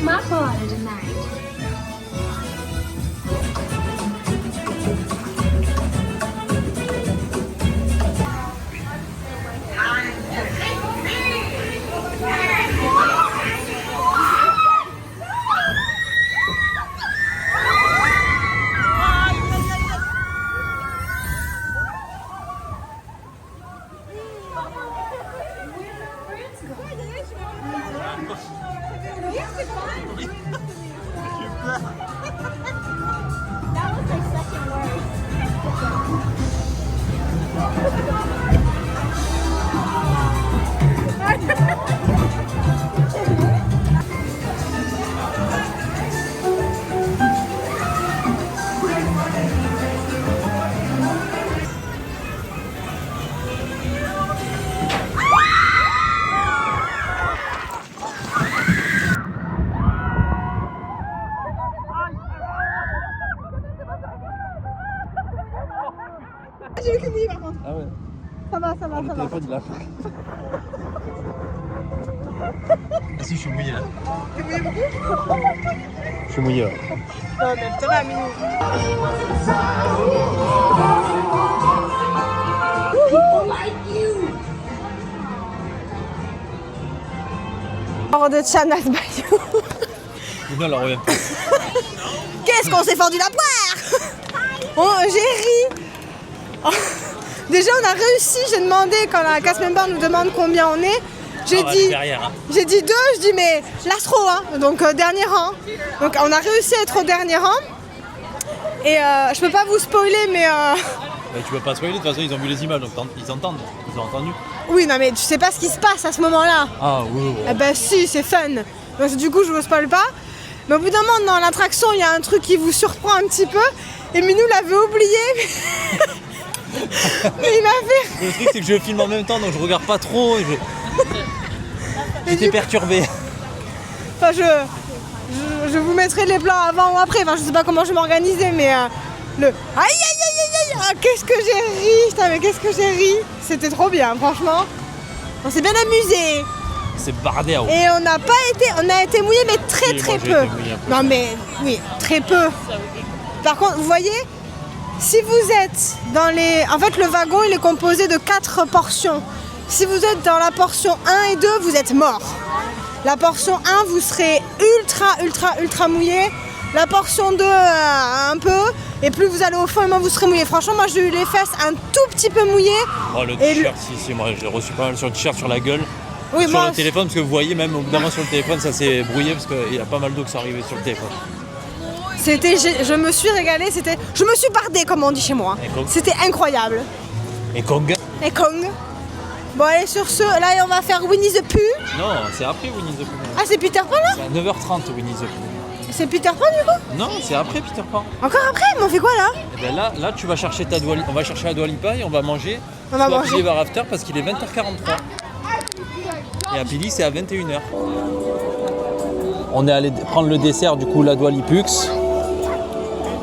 My father tonight. J'ai vu que oui, par contre. Ah ouais. Ça va, ça va, ça va. Le téléphone il lâche. Ah si, je suis mouillé là. T'es mouillé beaucoup? Je suis mouillé là. Non, mais ça va, Minou. People like you. Hors de Chanas Bayou. Non, elle revient pas. Qu'est-ce qu'on s'est fendu la poire. Oh, j'ai ri. Oh. Déjà, on a réussi. J'ai demandé, quand la cast member nous demande combien on est, j'ai dit, j'ai dit 2, je dis mais l'astro, hein, donc dernier rang. Donc on a réussi à être au dernier rang. Et je peux pas vous spoiler, mais... Bah, tu peux pas spoiler, de toute façon ils ont vu les images, donc ils entendent, ils ont entendu. Oui, non mais tu sais pas ce qui se passe à ce moment-là. Ah oui. Eh ben si, c'est fun. Donc du coup, je vous spoil pas. Mais au bout d'un moment, dans l'attraction, il y a un truc qui vous surprend un petit peu. Et Minou l'avait oublié. Mais il m'a fait... Le truc c'est que je filme en même temps, donc je regarde pas trop. J'étais perturbé. Enfin, je vous mettrai les plans avant ou après. Enfin, je sais pas comment je vais m'organiser, mais le... Aïe, aïe, aïe, aïe, aïe. Ah, qu'est-ce que j'ai ri. Putain, mais qu'est-ce que j'ai ri. C'était trop bien, franchement. On s'est bien amusé. C'est bardé à haut. Et on n'a pas été... On a été mouillés, mais très peu. Non, mais oui, très peu. Par contre, vous voyez, si vous êtes dans les... En fait, le wagon, il est composé de 4 portions. Si vous êtes dans la portion 1 et 2, vous êtes mort. La portion 1, vous serez ultra mouillé. La portion 2, un peu. Et plus vous allez au fond, et moins vous serez mouillé. Franchement, moi, j'ai eu les fesses un tout petit peu mouillées. Oh, le t-shirt, si, moi, je l'ai reçu pas mal sur le t-shirt, sur la gueule. Oui, sur le téléphone, parce que vous voyez, même au bout d'un moment sur le téléphone, ça s'est brouillé, parce qu'il y a pas mal d'eau qui s'est arrivée sur le téléphone. Je me suis régalée, je me suis bardée, comme on dit chez moi. C'était incroyable. Et Kong. Bon, allez, sur ce, là, on va faire Winnie the Pooh. Non, c'est après Winnie the Pooh. Ah, c'est Peter Pan, là? C'est à 9h30, Winnie the Pooh. C'est Peter Pan, du coup? Non, c'est après Peter Pan. Encore après? Mais on fait quoi, là? Et ben là, tu vas chercher on va chercher la Dua Lipa et on va manger. On va manger. Ever After, parce qu'il est 20h43. Et à Billy, c'est à 21h. On est allé prendre le dessert, du coup, la Dua Lipux.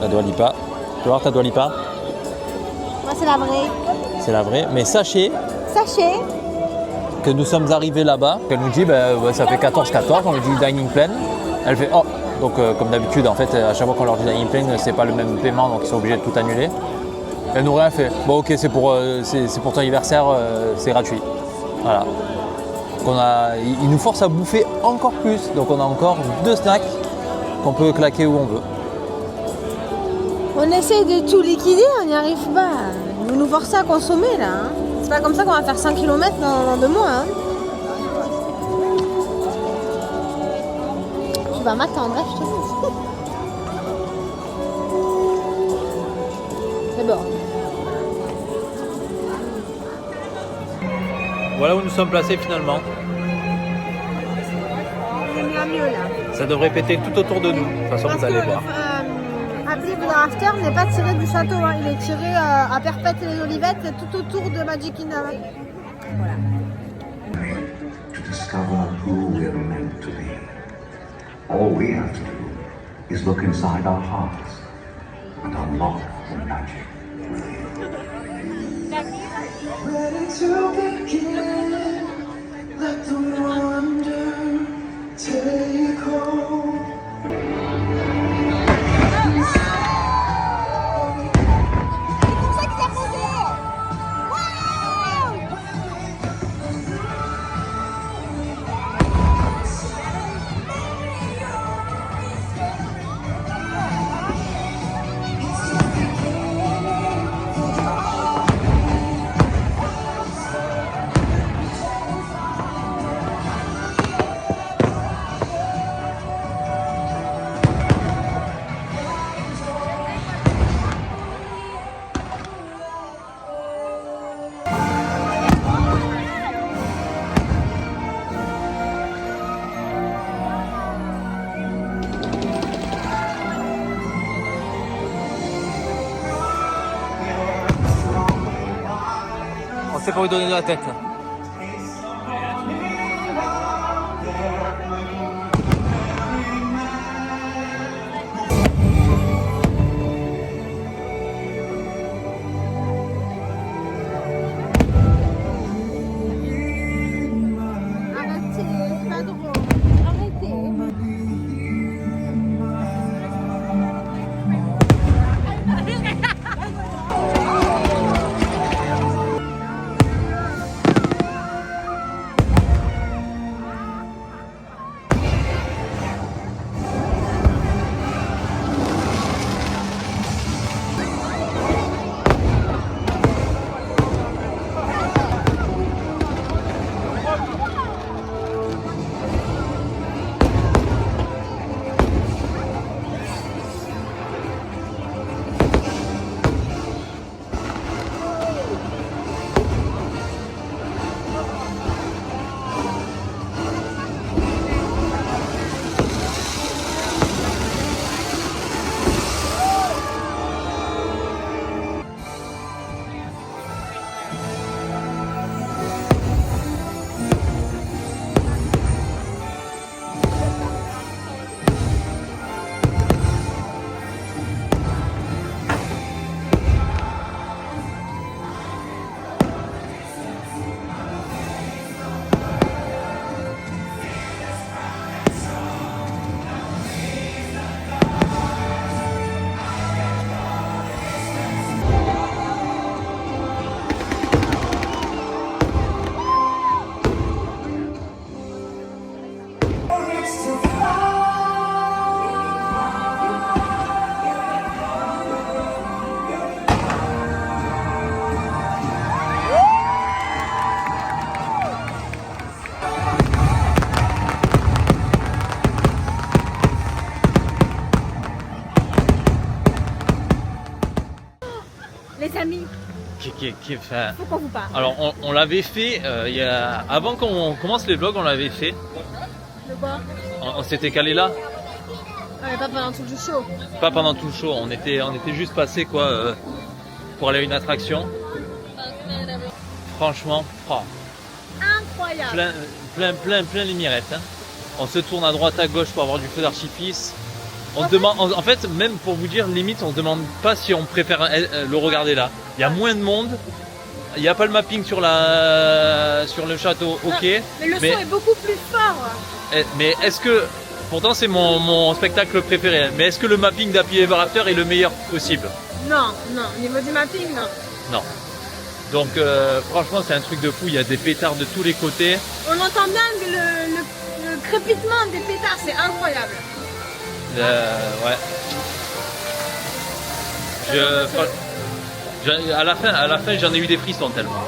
La Dua Lipa. Tu vas voir ta Dua Lipa? Moi, c'est la vraie. C'est la vraie. Mais sachez que nous sommes arrivés là-bas, qu'elle nous dit ça fait 14-14, on lui dit dining plan. Elle fait oh. Donc comme d'habitude, en fait, à chaque fois qu'on leur dit dining plan, c'est pas le même paiement, donc ils sont obligés de tout annuler. Elle nous rien fait. Bon, ok, c'est pour ton anniversaire, c'est gratuit. Voilà. Donc il nous force à bouffer encore plus, donc on a encore 2 snacks qu'on peut claquer où on veut. On essaie de tout liquider, on n'y arrive pas. Vous nous forcez à consommer là. Hein. C'est pas comme ça qu'on va faire 5 km dans 2 mois. Hein. Tu vas m'attendre, je te dis. C'est bon. Voilà où nous sommes placés finalement. C'est mieux là. Ça devrait péter tout autour de nous. De toute façon, vous allez voir. Happy Ever After n'est pas tiré du château, hein. Il est tiré à Perpète et les Olivettes, tout autour de Magic Kingdom. Voilà. To discover who we're meant to be. All we have to do is look inside our hearts and unlock the magic. Ready to begin, let the wonder take hold. C'est pour lui donner de la tête. Arrêtez, c'est pas drôle. Arrêtez. Les amis, Enfin, faut qu'on vous parle. alors on l'avait fait avant qu'on commence les vlogs, on l'avait fait. De quoi? On s'était calé là. Ouais, pas pendant tout le show. Pas pendant tout le show, on était juste passé quoi pour aller à une attraction. Franchement, Incroyable. plein les mirettes. Hein. On se tourne à droite à gauche pour avoir du feu d'artifice. On se demande, en fait, même pour vous dire, limite, on se demande pas si on préfère le regarder là. Il y a moins de monde. Il n'y a pas le mapping sur le château, ok. Mais le son est beaucoup plus fort. Mais est-ce que, pourtant c'est mon spectacle préféré, mais est-ce que le mapping d'Happy Ever After est le meilleur possible? Non, au niveau du mapping, non. Non. Donc franchement c'est un truc de fou, il y a des pétards de tous les côtés. On entend bien le crépitement des pétards, c'est incroyable. Ouais. À la fin j'en ai eu des frissons tellement.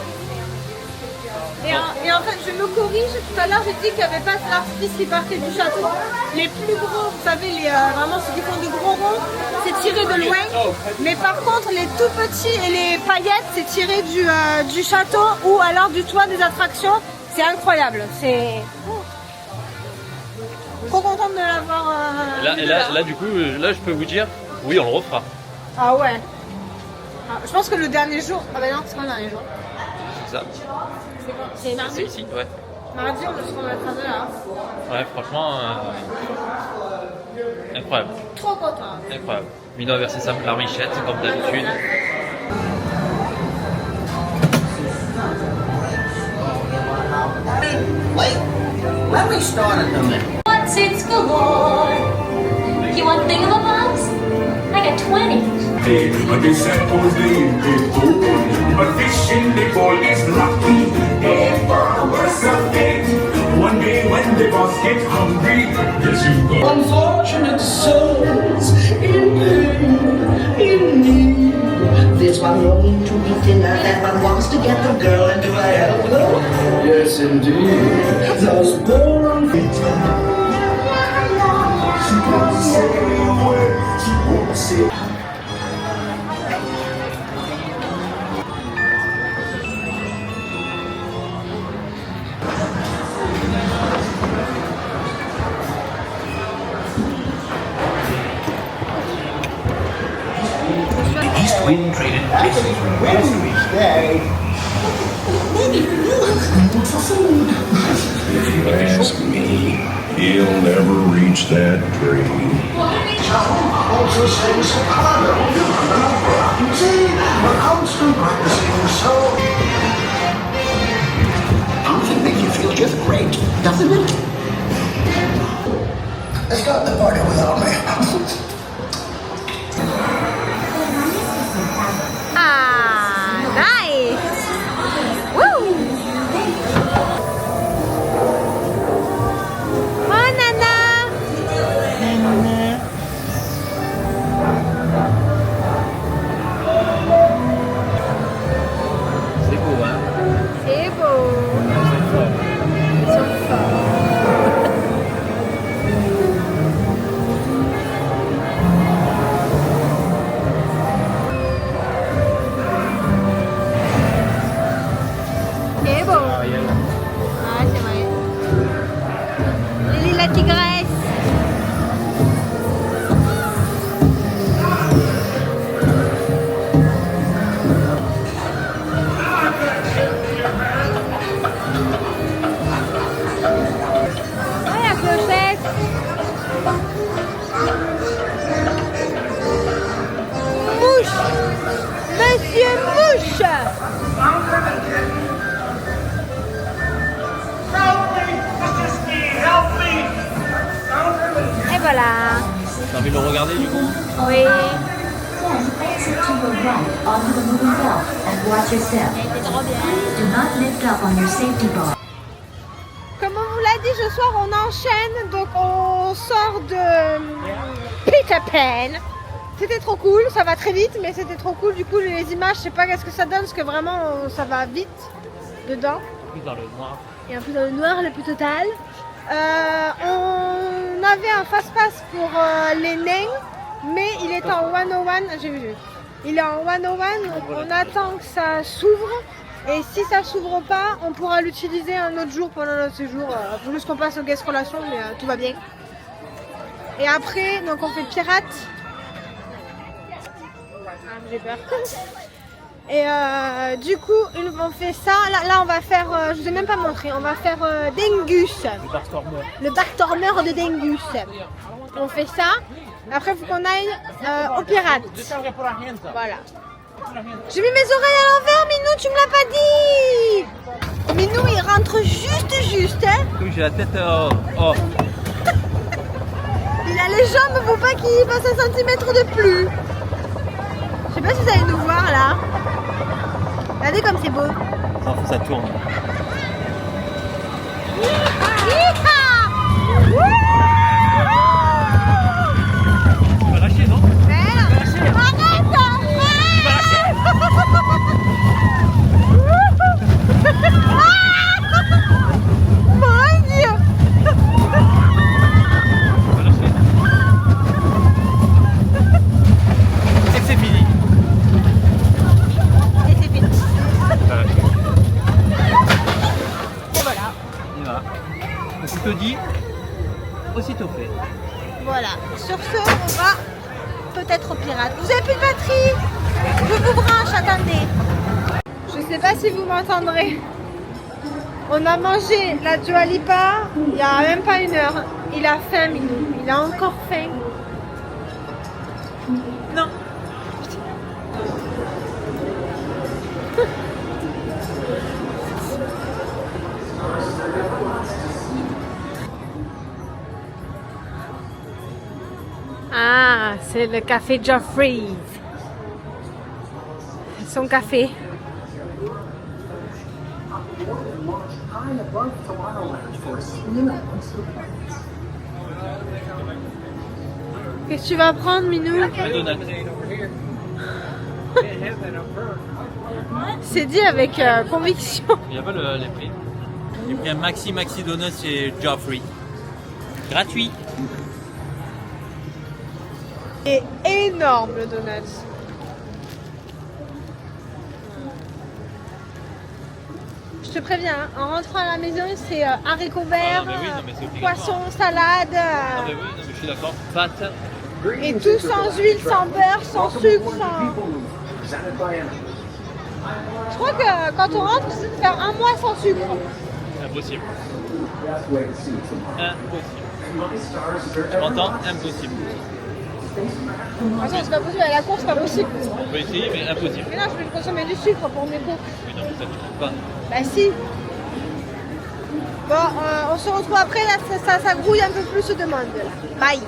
Et en fait, je me corrige, tout à l'heure j'ai dit qu'il n'y avait pas d'artifice qui partait du château. Les plus gros, vous savez, vraiment ceux qui font des gros ronds, c'est tiré de loin. Mais par contre, les tout petits et les paillettes, c'est tiré du château ou alors du toit des attractions. C'est incroyable. C'est trop contente de l'avoir. Là, du coup, là je peux vous dire, oui on le refera. Ah ouais. Je pense que le dernier jour. Ah bah non, c'est pas le dernier jour. C'est ça. C'est mardi. C'est ici, ouais. Mardi, on se remettra de là. Ouais, franchement, incroyable. Trop content. Incroyable. Mino a versé sa larmichette, comme d'habitude. Wait, let me start at the middle. What's it's galore? You want thingamabobs? I got 20. But they suppose they gold, but fishing they call is lucky. If for a worse of fate, one day when the boss get hungry, yes you go. Unfortunate souls in pain, in need. This one longing to be thinner, that one wants to get the girl into a hello. Yes, indeed. Those born she won't say a word, she won't say. East Wind traded places with West Wind. If you ask me, he'll never reach that dream. Also sings soprano. You see, we're constant practicing, so. Something makes you feel just great, doesn't it? Let's start the party without me. Ah, nice! Woo! Oh, Nana! C'est beau, hein? C'est beau! Ils sont forts. C'est beau! Ah, c'est vrai. Lily la tigresse! Ah, la clochette! Mouche! Monsieur Mouche! Et voilà! T'as envie de le regarder du coup? Oui! Then exit to your right onto the moving belt and watch your step. C'est trop bien! Please do not lift up on your safety bar. Comme on vous l'a dit, ce soir on enchaîne, donc on sort de Peter Pan. C'était trop cool, ça va très vite, mais c'était trop cool. Du coup, les images, je sais pas qu'est-ce que ça donne, parce que vraiment ça va vite dedans. Plus dans le noir. Et un peu dans le noir, le plus total. On avait un fast-pass pour les nains, mais il est en 101, j'ai vu. Il est en 101, donc on attend que ça s'ouvre. Et si ça s'ouvre pas, on pourra l'utiliser un autre jour pendant notre séjour. Faut juste qu'on passe aux guest relations, mais tout va bien. Et après, donc on fait pirate. Ah, j'ai peur. Et du coup, on fait ça. Là on va faire, je vous ai même pas montré, on va faire Dengus. Le Bartormer de Dengus. On fait ça. Après, il faut qu'on aille au pirate. Voilà. J'ai mis mes oreilles à l'envers, Minou, tu me l'as pas dit. Minou, il rentre juste, hein. Oui, j'ai la tête oh. Il a les jambes, faut pas qu'il fasse 1 centimètre de plus. Je sais pas si vous allez nous voir là. Regardez comme c'est beau. Ça tourne. Tu vas lâcher, non? C'est fini. Et c'est fini. Voilà. Et voilà. Aussitôt dit, aussitôt fait. Voilà. Sur ce, on va peut-être au pirate. Vous avez plus de batterie? Je vous branche, attendez. Je sais pas si vous m'entendrez. On a mangé la Dua Lipa il y a même pas 1 heure. Il a faim, Minou. Il a encore faim. Non. Ah, c'est le café Geoffrey. Son café. Qu'est-ce que tu vas prendre, Minou? C'est dit avec conviction. Il n'y a pas les prix. J'ai pris un maxi donut chez Geoffrey. Gratuit. C'est énorme le donut. Je te préviens, hein, en rentrant à la maison, c'est haricots verts, Ah, mais oui, non, mais c'est obligatoire. poisson, salade, Ah, mais oui, non, mais je suis d'accord. Pâtes. et tout sans huile, sans beurre, sans sucre, sans... Je crois que quand on rentre, c'est de faire 1 mois sans sucre. Impossible. Impossible. Tu m'entends? Impossible. Attends, c'est pas possible, à la course, c'est pas possible. On peut essayer, mais impossible. Mais non, je vais consommer du sucre pour mes courses. Oui, non, mais ça ne trouve pas. Bah si. Bon, on se retrouve après, là, ça grouille un peu plus de monde. Là. Bye.